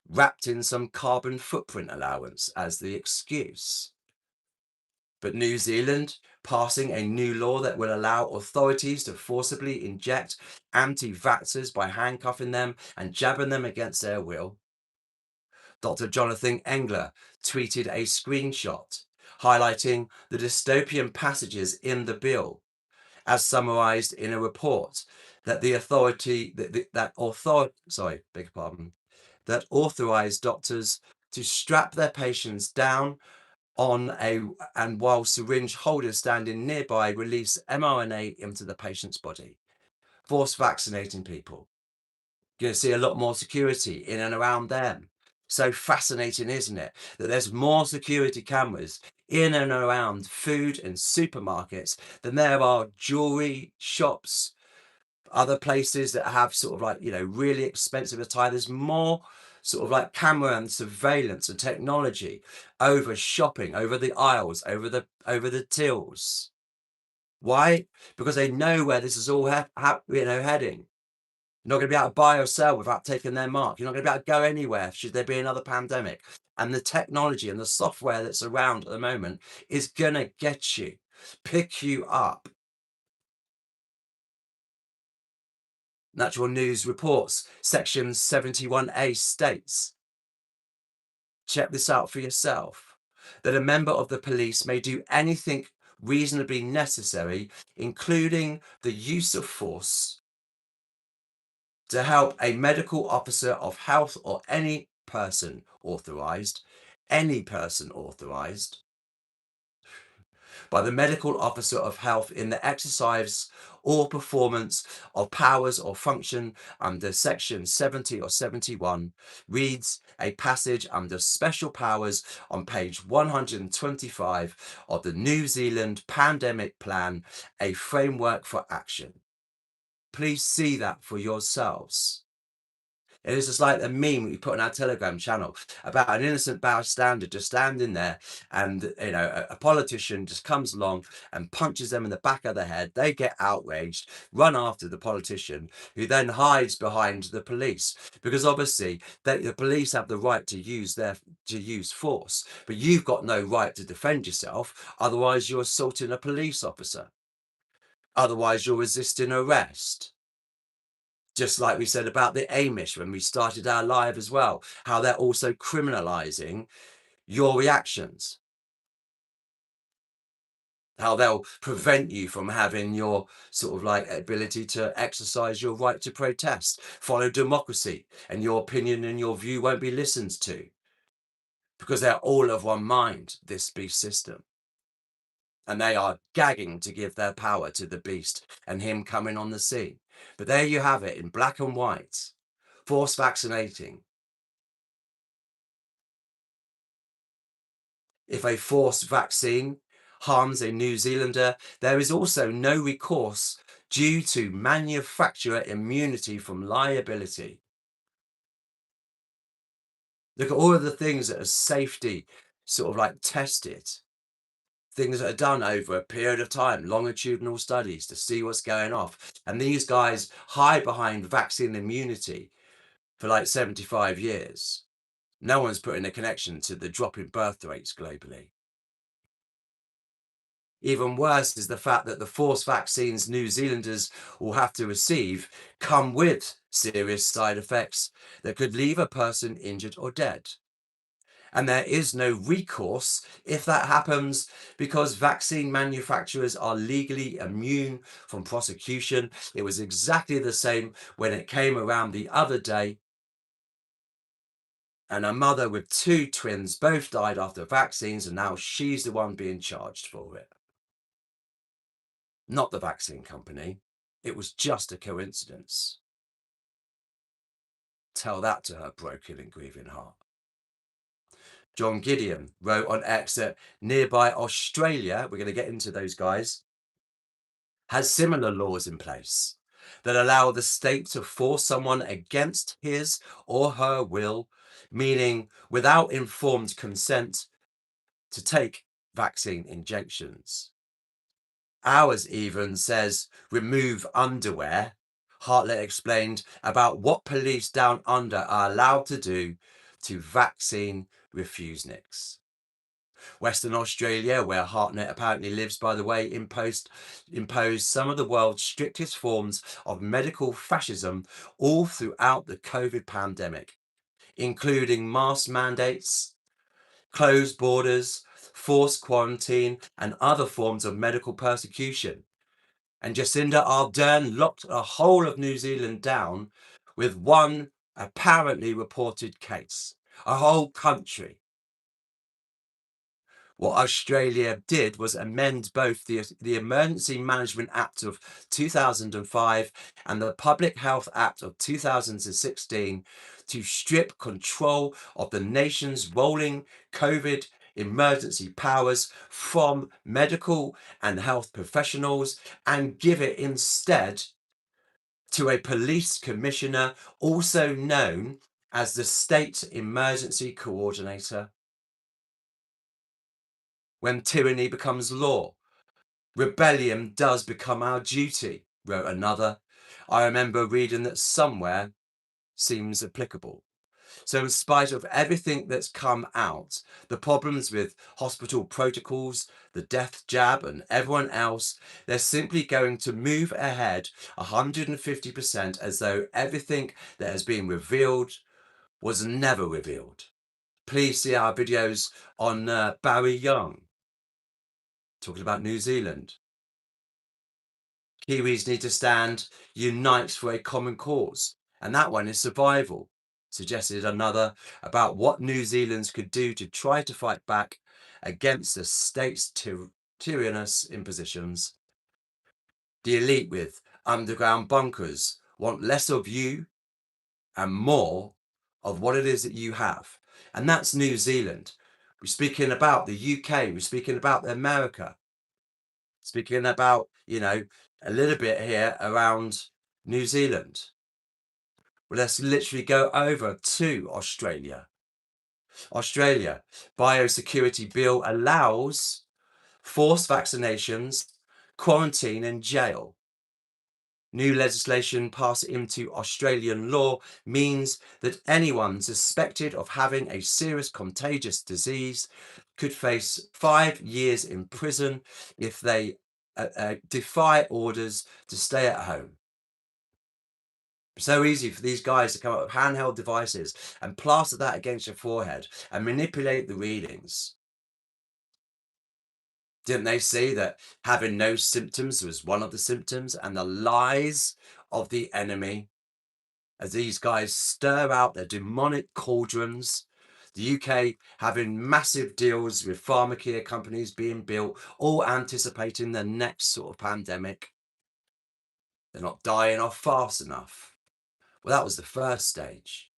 wrapped in some carbon footprint allowance as the excuse. But New Zealand passing a new law that will allow authorities to forcibly inject anti-vaxxers by handcuffing them and jabbing them against their will. Dr. Jonathan Engler tweeted a screenshot highlighting the dystopian passages in the bill, as summarized in a report that the authority that authorized doctors to strap their patients down on and while syringe holders standing nearby release mRNA into the patient's body, force vaccinating people. You're going to see a lot more security in and around them. So fascinating, isn't it? That there's more security cameras in and around food and supermarkets than there are jewelry shops, other places that have sort of like, you know, really expensive attire. There's more sort of like camera and surveillance and technology over shopping, over the aisles, over the tills. Why? Because they know where this is all heading. You're not going to be able to buy or sell without taking their mark. You're not going to be able to go anywhere should there be another pandemic. And the technology and the software that's around at the moment is going to get you, pick you up. Natural News Reports, Section 71A states, check this out for yourself, that a member of the police may do anything reasonably necessary, including the use of force, to help a medical officer of health or any person authorized by the medical officer of health in the exercise or performance of powers or function under section 70 or 71, reads a passage under special powers on page 125 of the New Zealand Pandemic Plan, a framework for action. Please see that for yourselves. It is just like a meme we put on our Telegram channel about an innocent bystander just standing there, and a politician just comes along and punches them in the back of the head. They get outraged, run after the politician, who then hides behind the police, because obviously the police have the right to use force, but you've got no right to defend yourself. Otherwise, you're assaulting a police officer. Otherwise, you're resisting arrest. Just like we said about the Amish when we started our live as well, how they're also criminalizing your reactions, how they'll prevent you from having your sort of like ability to exercise your right to protest, follow democracy, and your opinion and your view won't be listened to, because they're all of one mind, this beast system. And they are gagging to give their power to the beast and him coming on the scene. But there you have it in black and white. Force vaccinating. If a forced vaccine harms a New Zealander, there is also no recourse due to manufacturer immunity from liability. Look at all of the things that are safety sort of like tested, things that are done over a period of time, longitudinal studies to see what's going off. And these guys hide behind vaccine immunity for like 75 years. No one's putting a connection to the drop in birth rates globally. Even worse is the fact that the forced vaccines New Zealanders will have to receive come with serious side effects that could leave a person injured or dead. And there is no recourse if that happens, because vaccine manufacturers are legally immune from prosecution. It was exactly the same when it came around the other day, and a mother with two twins both died after vaccines, and now she's the one being charged for it. Not the vaccine company. It was just a coincidence. Tell that to her broken and grieving heart. John Gideon wrote on X that nearby Australia, we're going to get into those guys, has similar laws in place that allow the state to force someone against his or her will, meaning without informed consent, to take vaccine injections. Ours even says remove underwear. Hartlett explained about what police down under are allowed to do to vaccine refuseniks. Western Australia, where Hartnett apparently lives, by the way, imposed some of the world's strictest forms of medical fascism all throughout the COVID pandemic, including mask mandates, closed borders, forced quarantine, and other forms of medical persecution. And Jacinda Ardern locked the whole of New Zealand down with one apparently reported case. A whole country. What Australia did was amend both the Emergency Management Act of 2005 and the Public Health Act of 2016 to strip control of the nation's rolling COVID emergency powers from medical and health professionals and give it instead to a police commissioner, also known as the State Emergency Coordinator. When tyranny becomes law, rebellion does become our duty, wrote another. I remember reading that somewhere seems applicable. So, in spite of everything that's come out, the problems with hospital protocols, the death jab, and everyone else, they're simply going to move ahead 150% as though everything that has been revealed was never revealed. Please see our videos on Barry Young talking about New Zealand. Kiwis need to stand, unite for a common cause, and that one is survival. Suggested another about what New Zealanders could do to try to fight back against the state's tyrannous impositions. The elite with underground bunkers want less of you and more of what it is that you have. And that's New Zealand. We're speaking about the UK, we're speaking about America, speaking about, a little bit here around New Zealand. Well, let's literally go over to Australia. Australia, biosecurity bill allows forced vaccinations, quarantine and jail. New legislation passed into Australian law means that anyone suspected of having a serious contagious disease could face 5 years in prison if they defy orders to stay at home. So easy for these guys to come up with handheld devices and plaster that against your forehead and manipulate the readings. Didn't they see that having no symptoms was one of the symptoms, and the lies of the enemy as these guys stir out their demonic cauldrons? The UK having massive deals with pharmacare companies being built, all anticipating the next sort of pandemic. They're not dying off fast enough. Well, that was the first stage.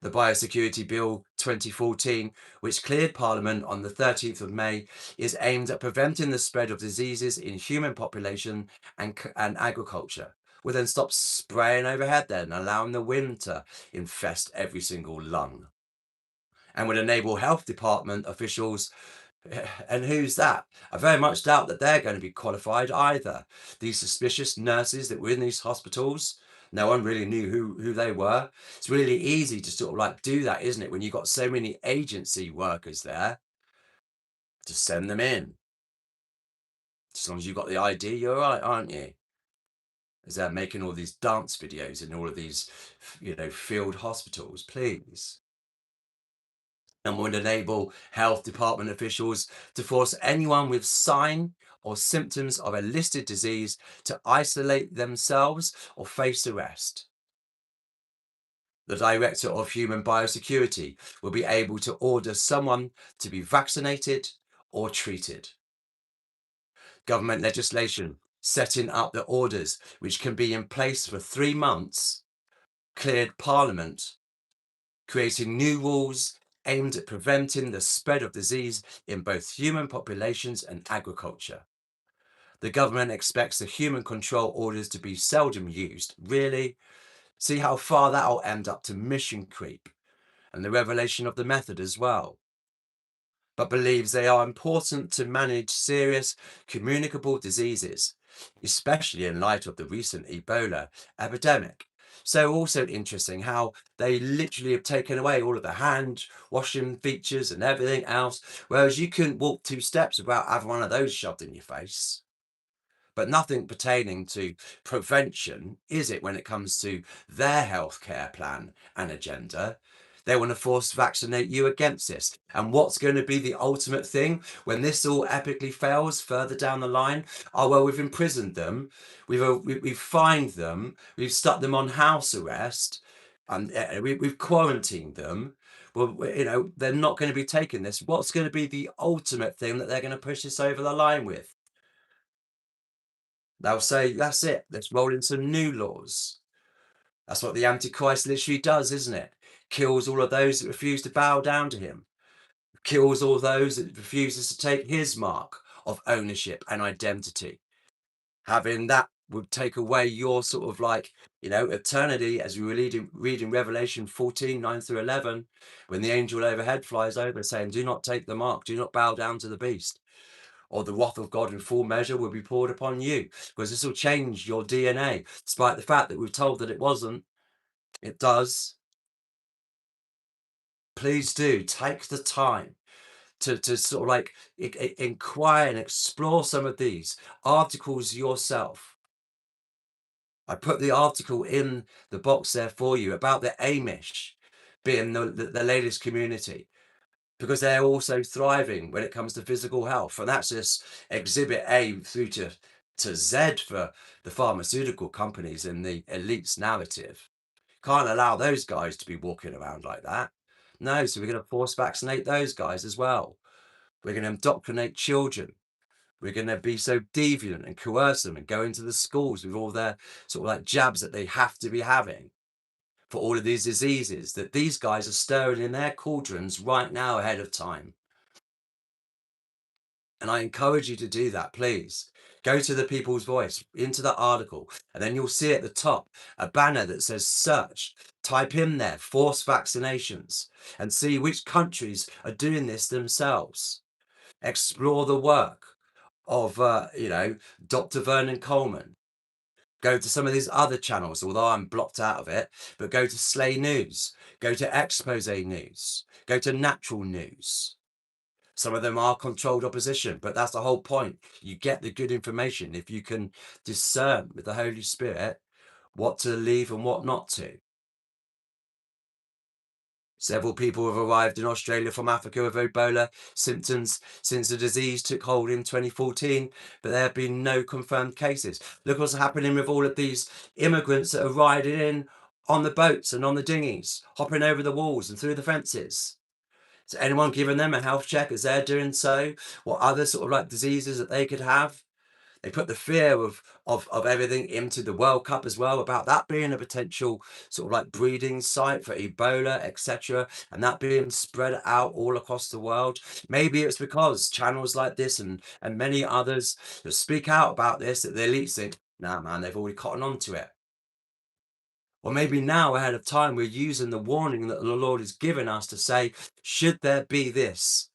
The Biosecurity Bill 2014, which cleared Parliament on the 13th of May, is aimed at preventing the spread of diseases in human population and agriculture. Well, then stop spraying overhead then, allowing the wind to infest every single lung. And would enable health department officials, and who's that? I very much doubt that they're going to be qualified either. These suspicious nurses that were in these hospitals, no one really knew who they were. It's really easy to sort of like do that, isn't it? When you've got so many agency workers there, to send them in. As long as you've got the ID, you're right, aren't you? As they're making all these dance videos in all of these, field hospitals, please. And would enable health department officials to force anyone with sign or symptoms of a listed disease to isolate themselves or face arrest. The Director of Human Biosecurity will be able to order someone to be vaccinated or treated. Government legislation setting up the orders, which can be in place for 3 months, cleared Parliament, creating new rules aimed at preventing the spread of disease in both human populations and agriculture. The government expects the human control orders to be seldom used. Really? See how far that'll end up to mission creep and the revelation of the method as well. But believes they are important to manage serious communicable diseases, especially in light of the recent Ebola epidemic. So also interesting how they literally have taken away all of the hand washing features and everything else, whereas you couldn't walk 2 steps without having one of those shoved in your face. But nothing pertaining to prevention, is it, when it comes to their healthcare plan and agenda? They want to force vaccinate you against this. And what's going to be the ultimate thing when this all epically fails further down the line? Oh, well, we've imprisoned them, we've fined them, we've stuck them on house arrest, and we've quarantined them. Well, they're not going to be taking this. What's going to be the ultimate thing that they're going to push this over the line with? They'll say, that's it, let's roll in some new laws. That's what the Antichrist literally does, isn't it? Kills all of those that refuse to bow down to him, kills all those that refuses to take his mark of ownership and identity. Having that would take away your sort of eternity, as we read in Revelation 14, 9 through 11, when the angel overhead flies over saying, do not take the mark, do not bow down to the beast. or the wrath of God in full measure will be poured upon you, because this will change your DNA, despite the fact that we're told that it wasn't. It does. Please do take the time to sort of like inquire and explore some of these articles yourself. I put the article in the box there for you about the Amish being the latest community, because they're also thriving when it comes to physical health. And that's just exhibit A through to Z for the pharmaceutical companies and the elites narrative. Can't allow those guys to be walking around like that. No, so we're going to force vaccinate those guys as well. We're going to indoctrinate children. We're going to be so deviant and coerce them and go into the schools with all their sort of like jabs that they have to be having for all of these diseases that these guys are stirring in their cauldrons right now ahead of time. And I encourage you to do that, please. Go to the People's Voice, into the article, and then you'll see at the top a banner that says search. Type in there, force vaccinations, and see which countries are doing this themselves. Explore the work of, Dr. Vernon Coleman. Go to some of these other channels, although I'm blocked out of it, but go to Slay News, go to Expose News, go to Natural News. Some of them are controlled opposition, but that's the whole point. You get the good information if you can discern with the Holy Spirit what to leave and what not to. Several people have arrived in Australia from Africa with Ebola symptoms since the disease took hold in 2014, but there have been no confirmed cases. Look what's happening with all of these immigrants that are riding in on the boats and on the dinghies, hopping over the walls and through the fences. Is anyone giving them a health check as they're doing so? What other sort of like diseases that they could have? They put the fear of everything into the World Cup as well, about that being a potential sort of like breeding site for Ebola, etc., and that being spread out all across the world. Maybe it's because channels like this and many others that speak out about this, that the elites think, nah, man, they've already cottoned on to it. Or maybe now, ahead of time, we're using the warning that the Lord has given us to say, should there be this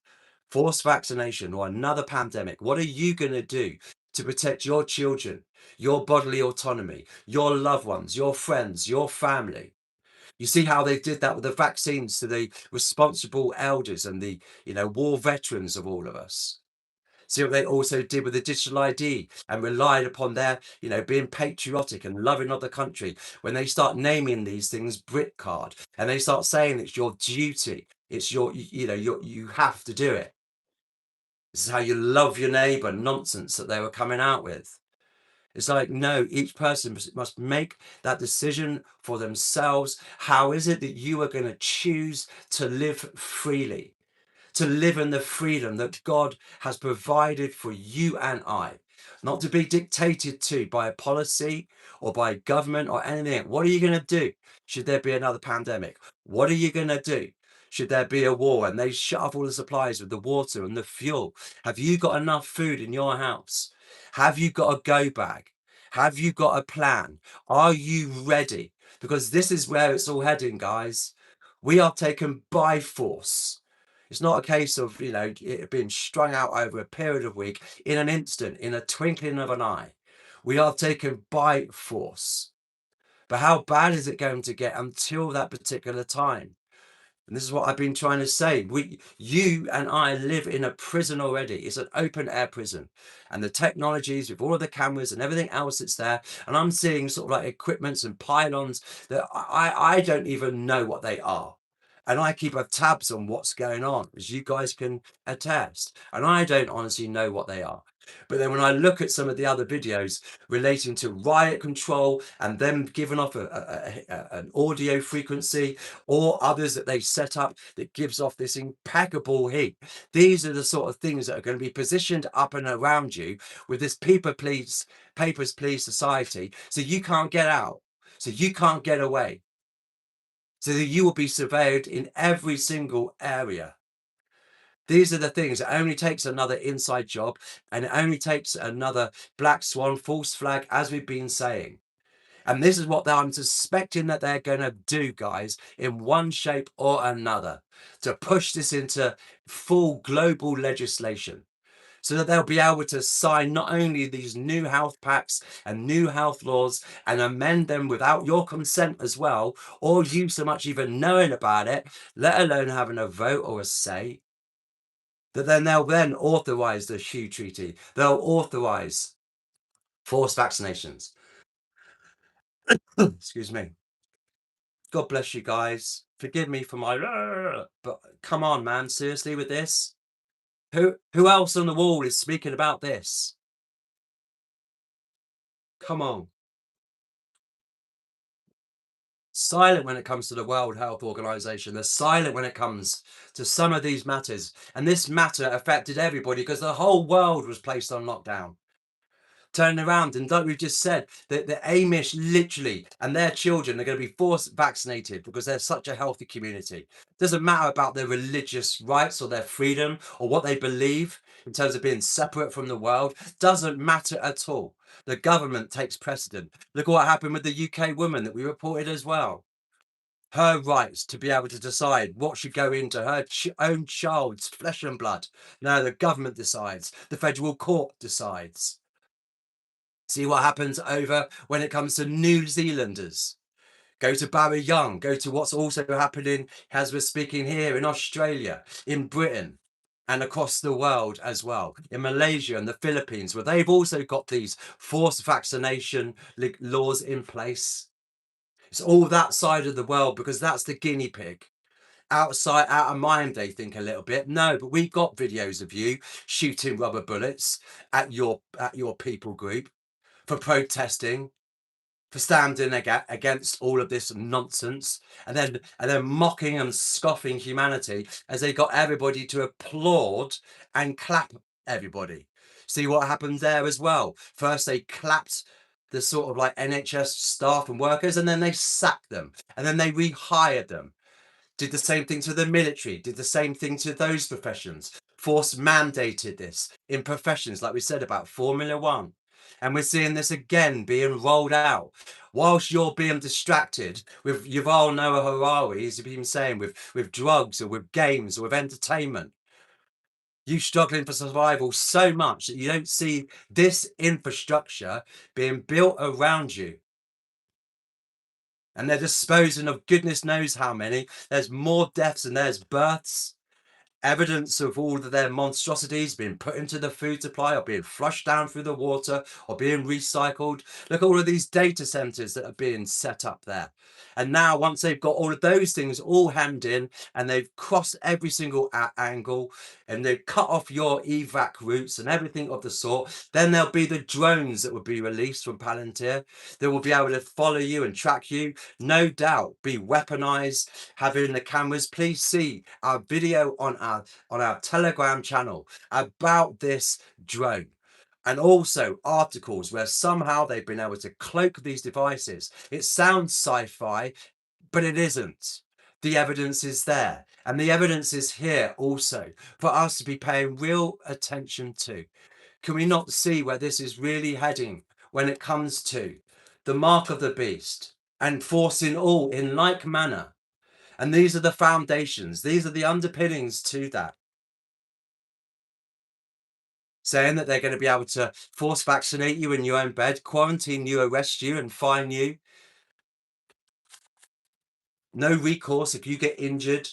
forced vaccination or another pandemic, what are you going to do to protect your children, your bodily autonomy, your loved ones, your friends, your family? You see how they did that with the vaccines to the responsible elders and the, war veterans of all of us. See what they also did with the digital ID and relied upon their, being patriotic and loving of the country. When they start naming these things Brit card and they start saying it's your duty, it's you have to do it. This is how you love your neighbor nonsense that they were coming out with. It's like, no, each person must make that decision for themselves. How is it that you are going to choose to live freely? To live in the freedom that God has provided for you and I, not to be dictated to by a policy or by government or anything. What are you going to do should there be another pandemic? What are you going to do should there be a war and they shut off all the supplies with the water and the fuel? Have you got enough food in your house? Have you got a go bag? Have you got a plan? Are you ready? Because this is where it's all heading, guys. We are taken by force. It's not a case of, it being strung out over a period of week, in an instant, in a twinkling of an eye. We are taken by force. But how bad is it going to get until that particular time? And this is what I've been trying to say. You and I live in a prison already. It's an open air prison. And the technologies with all of the cameras and everything else that's there. And I'm seeing sort of like equipments and pylons that I don't even know what they are. And I keep a tabs on what's going on, as you guys can attest. And I don't honestly know what they are. But then when I look at some of the other videos relating to riot control and them giving off an audio frequency, or others that they've set up that gives off this impeccable heat, these are the sort of things that are going to be positioned up and around you with this papers please society, so you can't get out, so you can't get away, so that you will be surveilled in every single area. These are the things. It only takes another inside job, and it only takes another black swan, false flag, as we've been saying. And this is what I'm suspecting that they're going to do, guys, in one shape or another, to push this into full global legislation. so that they'll be able to sign not only these new health packs and new health laws and amend them without your consent as well, or you so much even knowing about it, let alone having a vote or a say, that then they'll then authorize the Hugh Treaty. They'll authorize forced vaccinations. Excuse me. God bless you guys. Forgive me for my, but come on, man. Seriously with this? Who else on the wall is speaking about this? Come on. Silent when it comes to the World Health Organization. They're silent when it comes to some of these matters. And this matter affected everybody because the whole world was placed on lockdown. Turning around, and like we've just said, the Amish literally and their children are going to be forced vaccinated because they're such a healthy community. Doesn't matter about their religious rights or their freedom or what they believe in terms of being separate from the world. Doesn't matter at all. The government takes precedent. Look what happened with the UK woman that we reported as well. Her rights to be able to decide what should go into her own child's flesh and blood. Now the government decides, the federal court decides. See what happens over when it comes to New Zealanders. Go to Barry Young, go to what's also happening as we're speaking here in Australia, in Britain, and across the world as well, in Malaysia and the Philippines, where they've also got these forced vaccination laws in place. It's all that side of the world because that's the guinea pig. Outside, out of mind, they think a little bit. No, but we've got videos of you shooting rubber bullets at your people group for protesting, for standing against all of this nonsense, and then mocking and scoffing humanity as they got everybody to applaud and clap everybody. See what happened there as well. First they clapped the sort of like NHS staff and workers, and then they sacked them, and then they rehired them. Did the same thing to the military, did the same thing to those professions. Force mandated this in professions like we said about Formula One. And we're seeing this again being rolled out. Whilst you're being distracted with Yuval Noah Harari, as you've been saying, with drugs or with games or with entertainment, you struggling for survival so much that you don't see this infrastructure being built around you. And they're disposing of goodness knows how many. There's more deaths than there's births. Evidence of all of their monstrosities being put into the food supply or being flushed down through the water or being recycled. Look at all of these data centers that are being set up there. And now once they've got all of those things all hemmed in and they've crossed every single angle and they've cut off your evac routes and everything of the sort, then there'll be the drones that will be released from Palantir that will be able to follow you and track you, no doubt be weaponized, having the cameras. Please see our video on our Telegram channel about this drone, and also articles where somehow they've been able to cloak these devices. It sounds sci-fi, but it isn't. The evidence is there, and the evidence is here also for us to be paying real attention to. Can we not see where this is really heading when it comes to the mark of the beast and forcing all in like manner? And these are the foundations, these are the underpinnings to that. Saying that they're going to be able to force vaccinate you in your own bed, quarantine you, arrest you, and fine you. No recourse if you get injured.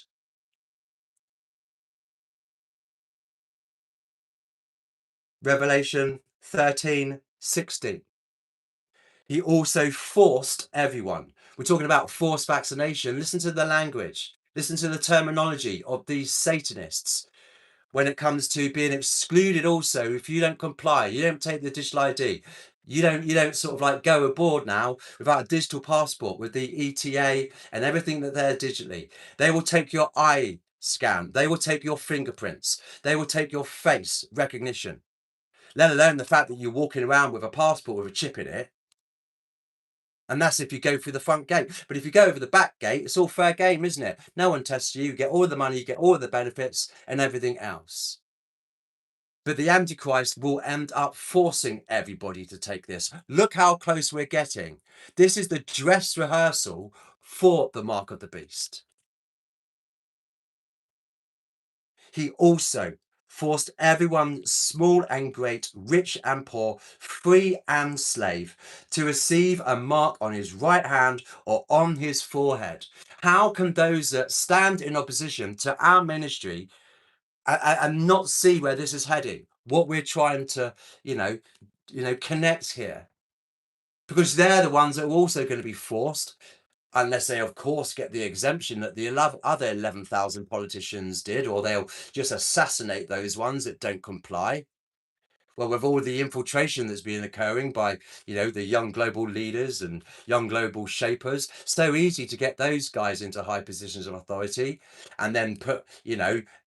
Revelation 13:16. He also forced everyone. We're talking about forced vaccination. Listen to the language. Listen to the terminology of these Satanists when it comes to being excluded also. If you don't comply, you don't take the digital ID, you don't sort of like go aboard now without a digital passport with the ETA and everything that they're digitally. They will take your eye scan, they will take your fingerprints, they will take your face recognition, let alone the fact that you're walking around with a passport with a chip in it. And that's if you go through the front gate. But if you go over the back gate, it's all fair game, isn't it? No one tests you, you get all the money, you get all the benefits and everything else. But the Antichrist will end up forcing everybody to take this. Look how close we're getting. This is the dress rehearsal for the mark of the beast. He also forced everyone, small and great, rich and poor, free and slave, to receive a mark on his right hand or on his forehead. How can those that stand in opposition to our ministry and not see where this is heading, what we're trying to, you know, connect here? Because they're the ones that are also going to be forced, unless they, of course, get the exemption that the other 11,000 politicians did, or they'll just assassinate those ones that don't comply. Well, with all the infiltration that's been occurring by, the young global leaders and young global shapers, so easy to get those guys into high positions of authority and then put,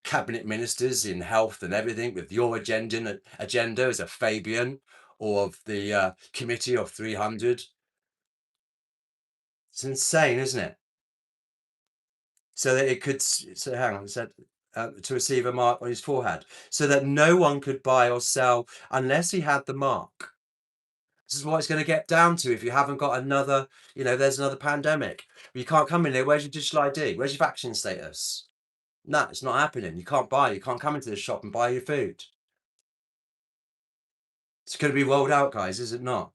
cabinet ministers in health and everything with your agenda as a Fabian or of the committee of 300. It's insane, isn't it? So that it could, so hang on, it said to receive a mark on his forehead, so that no one could buy or sell unless he had the mark. This is what it's going to get down to if you haven't got another, there's another pandemic. You can't come in there. Where's your digital ID? Where's your vaccine status? No, it's not happening. You can't buy. You can't come into the shop and buy your food. It's going to be rolled out, guys, is it not?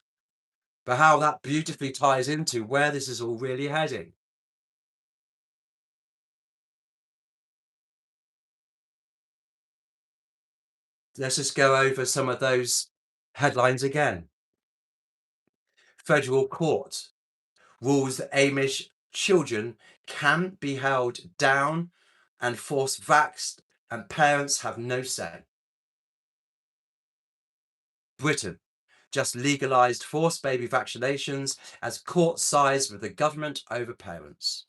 But how that beautifully ties into where this is all really heading. Let's just go over some of those headlines again. Federal court rules that Amish children can be held down and force-vaxxed, and parents have no say. Britain just legalised forced baby vaccinations as court sides with the government over parents.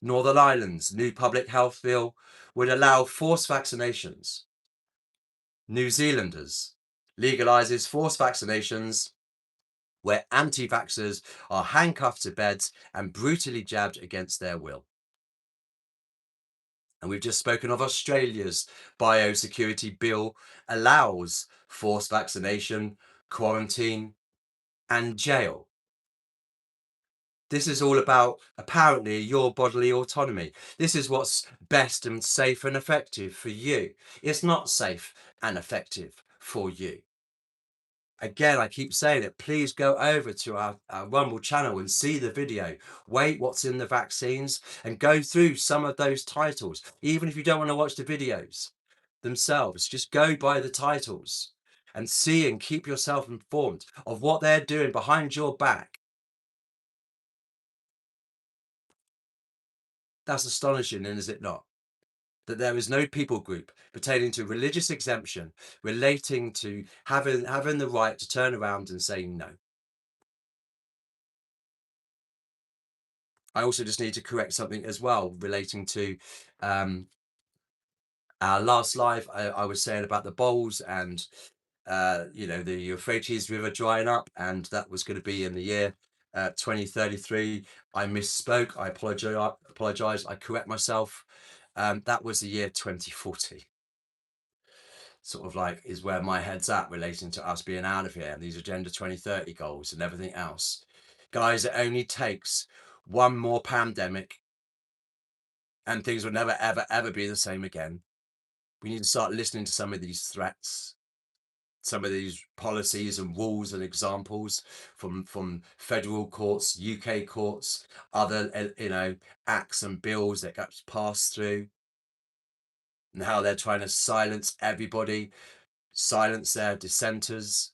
Northern Ireland's new public health bill would allow forced vaccinations. New Zealanders legalises forced vaccinations where anti-vaxxers are handcuffed to beds and brutally jabbed against their will. And we've just spoken of Australia's biosecurity bill allows forced vaccination, quarantine, and jail. This is all about, apparently, your bodily autonomy. This is what's best and safe and effective for you. It's not safe and effective for you. Again, I keep saying it, please go over to our Rumble channel and see the video. Wait, what's in the vaccines, and go through some of those titles. Even if you don't want to watch the videos themselves, just go by the titles and see and keep yourself informed of what they're doing behind your back. That's astonishing, is it not? That there is no people group pertaining to religious exemption relating to having the right to turn around and say no. I also just need to correct something as well relating to our last live. I was saying about the bowls and the Euphrates River drying up, and that was going to be in the year 2033. I misspoke. I apologize. I correct myself. That was the year 2040. Sort of like is where my head's at relating to us being out of here and these Agenda 2030 goals and everything else. Guys, it only takes one more pandemic and things will never, ever, ever be the same again. We need to start listening to some of these threats, some of these policies and rules and examples from federal courts, UK courts, other, acts and bills that got passed through, and how they're trying to silence everybody, silence their dissenters,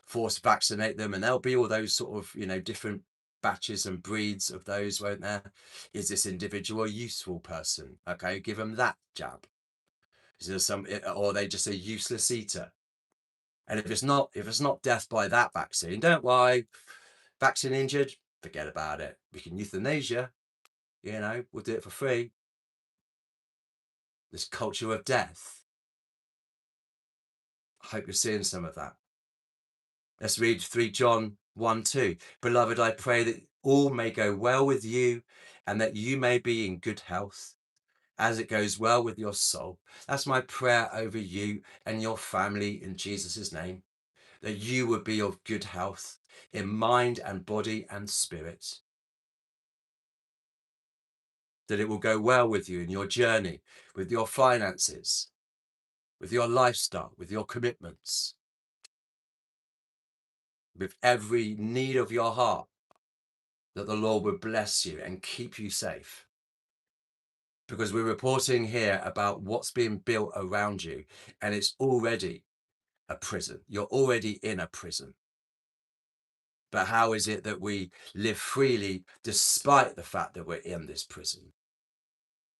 force vaccinate them, and there'll be all those sort of, different batches and breeds of those, won't there? Is this individual a useful person? Okay, give them that jab. Is there some, or are they just a useless eater? And if it's not death by that vaccine, don't worry. Vaccine injured, forget about it. We can euthanasia, we'll do it for free. This culture of death. I hope you're seeing some of that. Let's read 3 John 1:2. Beloved, I pray that all may go well with you and that you may be in good health as it goes well with your soul. That's my prayer over you and your family in Jesus' name, that you would be of good health in mind and body and spirit. that it will go well with you in your journey, with your finances, with your lifestyle, with your commitments, with every need of your heart, that the Lord would bless you and keep you safe. Because we're reporting here about what's being built around you, and it's already a prison. You're already in a prison. But how is it that we live freely despite the fact that we're in this prison?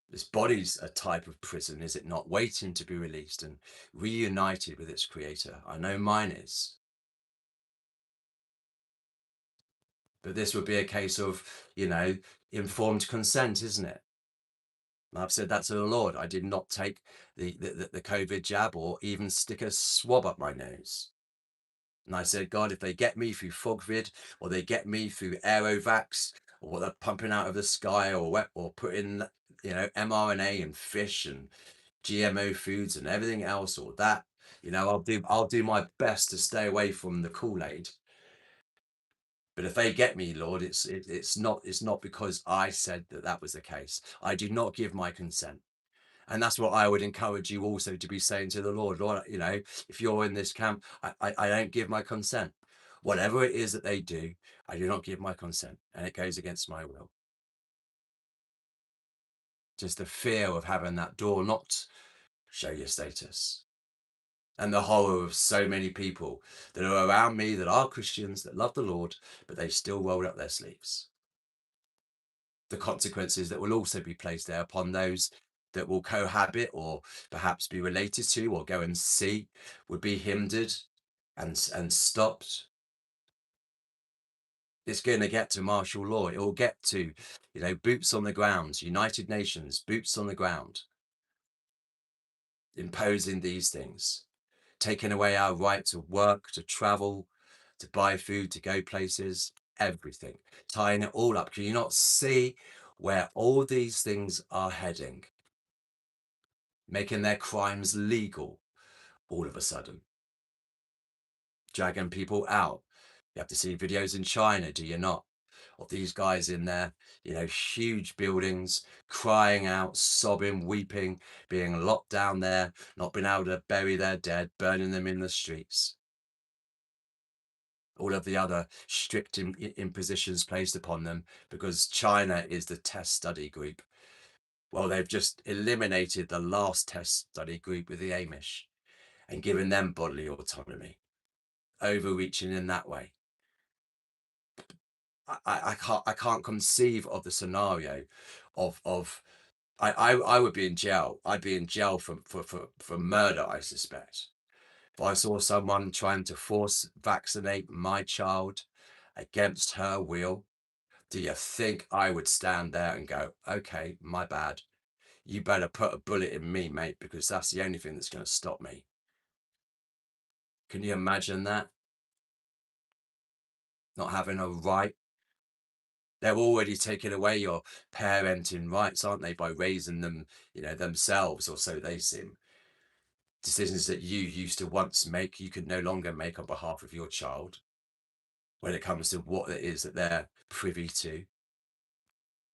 This body's a type of prison, is it not? Waiting to be released and reunited with its creator. I know mine is. But this would be a case of, informed consent, isn't it? And I've said that to the Lord. I did not take the COVID jab or even stick a swab up my nose. And I said, God, if they get me through FogVid, or they get me through Aerovax, or what they're pumping out of the sky, or putting, mRNA and fish and GMO foods and everything else, or that, I'll do my best to stay away from the Kool-Aid. But if they get me, Lord, it's not because I said that was the case. I do not give my consent. And that's what I would encourage you also to be saying to the Lord, if you're in this camp, I don't give my consent. Whatever it is that they do, I do not give my consent, and it goes against my will. Just the fear of having that door not show your status. And the horror of so many people that are around me that are Christians, that love the Lord, but they still roll up their sleeves. The consequences that will also be placed there upon those that will cohabit or perhaps be related to or go and see would be hindered and stopped. It's going to get to martial law. It will get to, boots on the ground, United Nations, boots on the ground, imposing these things, taking away our right to work, to travel, to buy food, to go places, everything, tying it all up. Can you not see where all these things are heading? Making their crimes legal all of a sudden, dragging people out. You have to see videos in China, do you not? Of these guys in their, huge buildings, crying out, sobbing, weeping, being locked down there, not being able to bury their dead, burning them in the streets. All of the other strict impositions placed upon them because China is the test study group. Well, they've just eliminated the last test study group with the Amish and given them bodily autonomy, overreaching in that way. I can't conceive of the scenario of I would be in jail. I'd be in jail for murder, I suspect. If I saw someone trying to force vaccinate my child against her will, do you think I would stand there and go, okay, my bad. You better put a bullet in me, mate, because that's the only thing that's going to stop me. Can you imagine that? Not having a right. They're already taking away your parenting rights, aren't they, by raising them, themselves, or so they seem. Decisions that you used to once make, you can no longer make on behalf of your child when it comes to what it is that they're privy to.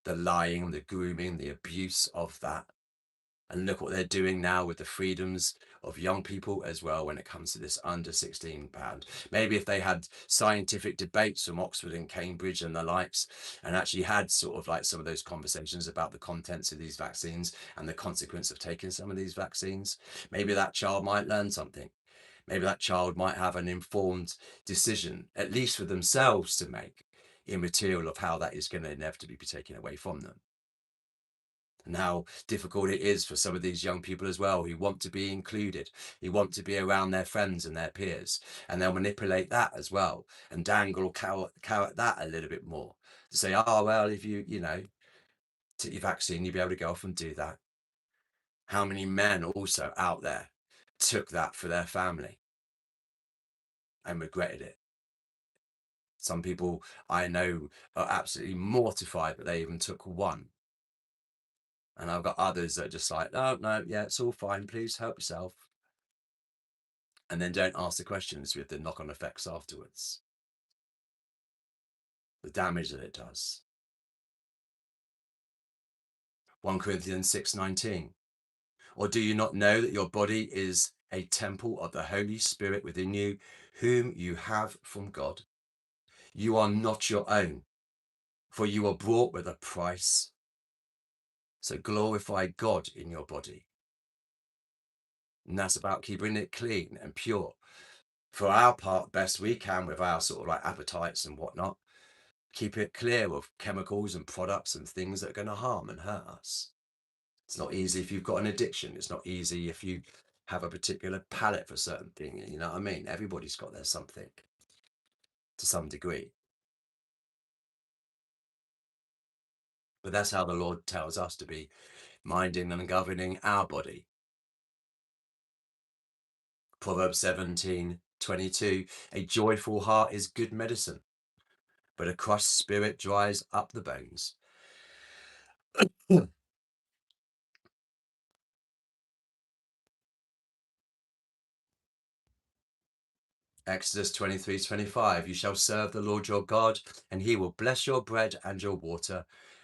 The lying, the grooming, the abuse of that. And look what they're doing now with the freedoms of young people as well when it comes to this under 16 band. Maybe if they had scientific debates from Oxford and Cambridge and the likes, and actually had sort of like some of those conversations about the contents of these vaccines and the consequence of taking some of these vaccines, maybe that child might learn something. Maybe that child might have an informed decision, at least for themselves, to make immaterial of how that is going to inevitably be taken away from them. And how difficult it is for some of these young people as well who want to be included, who want to be around their friends and their peers, and they'll manipulate that as well and dangle carrot that a little bit more to say, oh, well, if you take your vaccine, you'll be able to go off and do that. How many men also out there took that for their family and regretted it? Some people I know are absolutely mortified that they even took one. And I've got others that are just like, oh, no, yeah, it's all fine. Please help yourself. And then don't ask the questions with the knock-on effects afterwards. The damage that it does. 1 Corinthians 6:19. Or do you not know that your body is a temple of the Holy Spirit within you, whom you have from God? You are not your own, for you are bought with a price. So glorify God in your body. And that's about keeping it clean and pure. For our part, best we can with our sort of like appetites and whatnot, keep it clear of chemicals and products and things that are going to harm and hurt us. It's not easy if you've got an addiction. It's not easy if you have a particular palate for certain things. You know what I mean? Everybody's got their something to some degree. But that's how the Lord tells us to be minding and governing our body. Proverbs 17:22, a joyful heart is good medicine, but a crushed spirit dries up the bones. Exodus 23:25, you shall serve the Lord your God, and he will bless your bread and your water,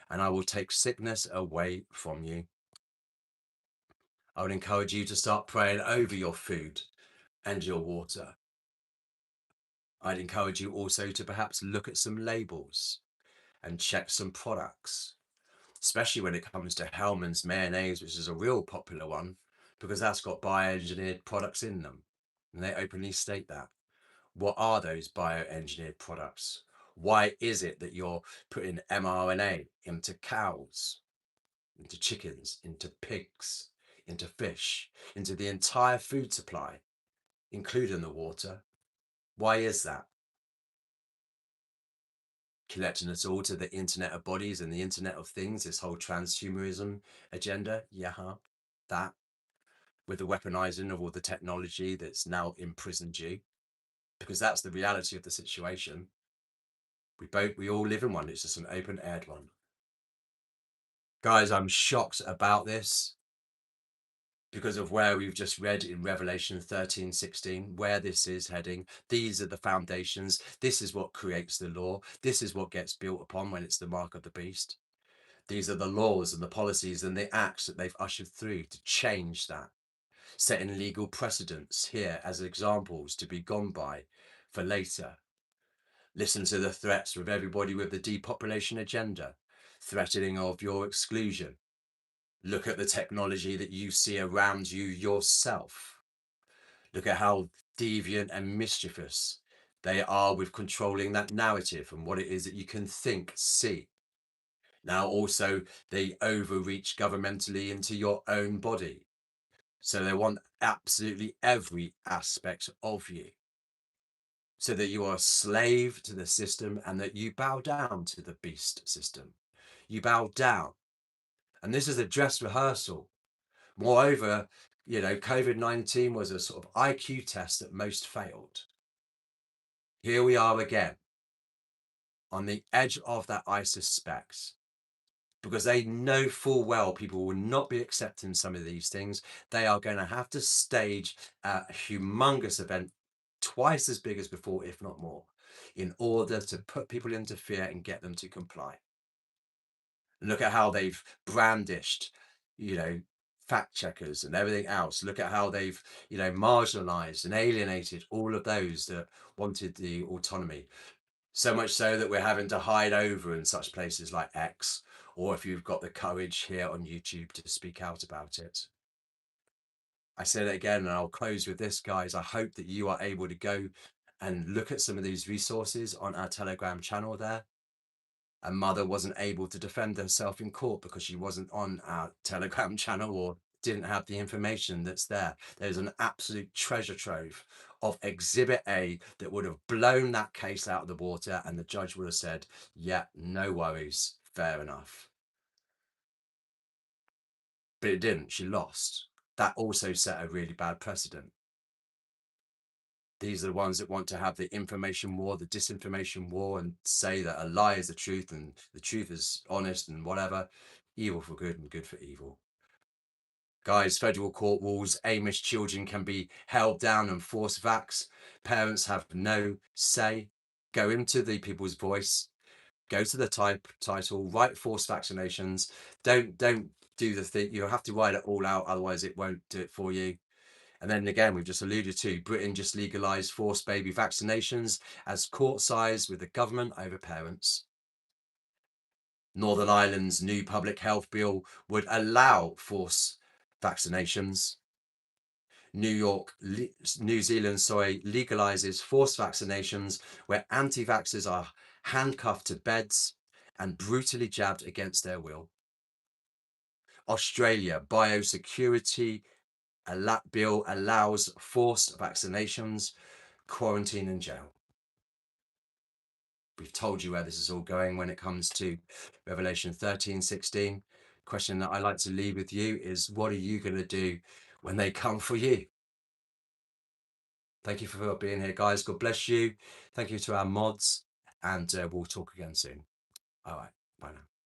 and I will take sickness away from you. I would encourage you to start praying over your food and your water. I'd encourage you also to perhaps look at some labels and check some products, especially when it comes to Hellmann's mayonnaise, which is a real popular one, because that's got bioengineered products in them. And they openly state that. What are those bioengineered products? Why is it that you're putting mRNA into cows, into chickens, into pigs, into fish, into the entire food supply, including the water? Why is that? Connecting us all to the internet of bodies and the internet of things, this whole transhumanism agenda, yeah, that, with the weaponizing of all the technology that's now imprisoned you, because that's the reality of the situation. We all live in one. It's just an open-aired one. Guys, I'm shocked about this because of where we've just read in Revelation 13:16, where this is heading. These are the foundations. This is what creates the law. This is what gets built upon when it's the mark of the beast. These are the laws and the policies and the acts that they've ushered through to change that, setting legal precedents here as examples to be gone by for later. Listen to the threats with everybody with the depopulation agenda, threatening of your exclusion. Look at the technology that you see around you yourself. Look at how deviant and mischievous they are with controlling that narrative and what it is that you can think, see. Now also they overreach governmentally into your own body. So they want absolutely every aspect of you, so that you are a slave to the system and that you bow down to the beast system. You bow down. And this is a dress rehearsal. Moreover, you know, COVID-19 was a sort of IQ test that most failed. Here we are again on the edge of that, I suspect, because they know full well people will not be accepting some of these things. They are going to have to stage a humongous event twice as big as before, if not more, in order to put people into fear and get them to comply. Look at how they've brandished, you know, fact checkers and everything else. Look at how they've, you know, marginalized and alienated all of those that wanted the autonomy. So much so that we're having to hide over in such places like X, or if you've got the courage here on YouTube to speak out about it. I said it again, and I'll close with this, guys. I hope that you are able to go and look at some of these resources on our Telegram channel there. A mother wasn't able to defend herself in court because she wasn't on our Telegram channel or didn't have the information that's there. There's an absolute treasure trove of Exhibit A that would have blown that case out of the water, and the judge would have said, yeah, no worries, fair enough. But it didn't. She lost. That also set a really bad precedent. These are the ones that want to have the information war, the disinformation war, and say that a lie is the truth and the truth is honest and whatever. Evil for good and good for evil. Guys, federal court rules Amish children can be held down and Force-Vaxxed. Parents have no say. Go into the People's Voice. Go to the title. Write forced vaccinations. Don't do the thing. You have to write it all out, otherwise it won't do it for you. And then again, we've just alluded to Britain just legalised forced baby vaccinations as court sides with the government over parents. Northern Ireland's new public health bill would allow forced vaccinations. New Zealand, legalizes forced vaccinations where anti-vaxxers are handcuffed to beds and brutally jabbed against their will. Australia biosecurity bill allows forced vaccinations, quarantine and jail. We've told you where this is all going when it comes to Revelation 13:16. Question that I like to leave with you is, what are you going to do when they come for you? Thank you for being here, guys. God bless you. Thank you to our mods, and we'll talk again soon. All right. Bye now.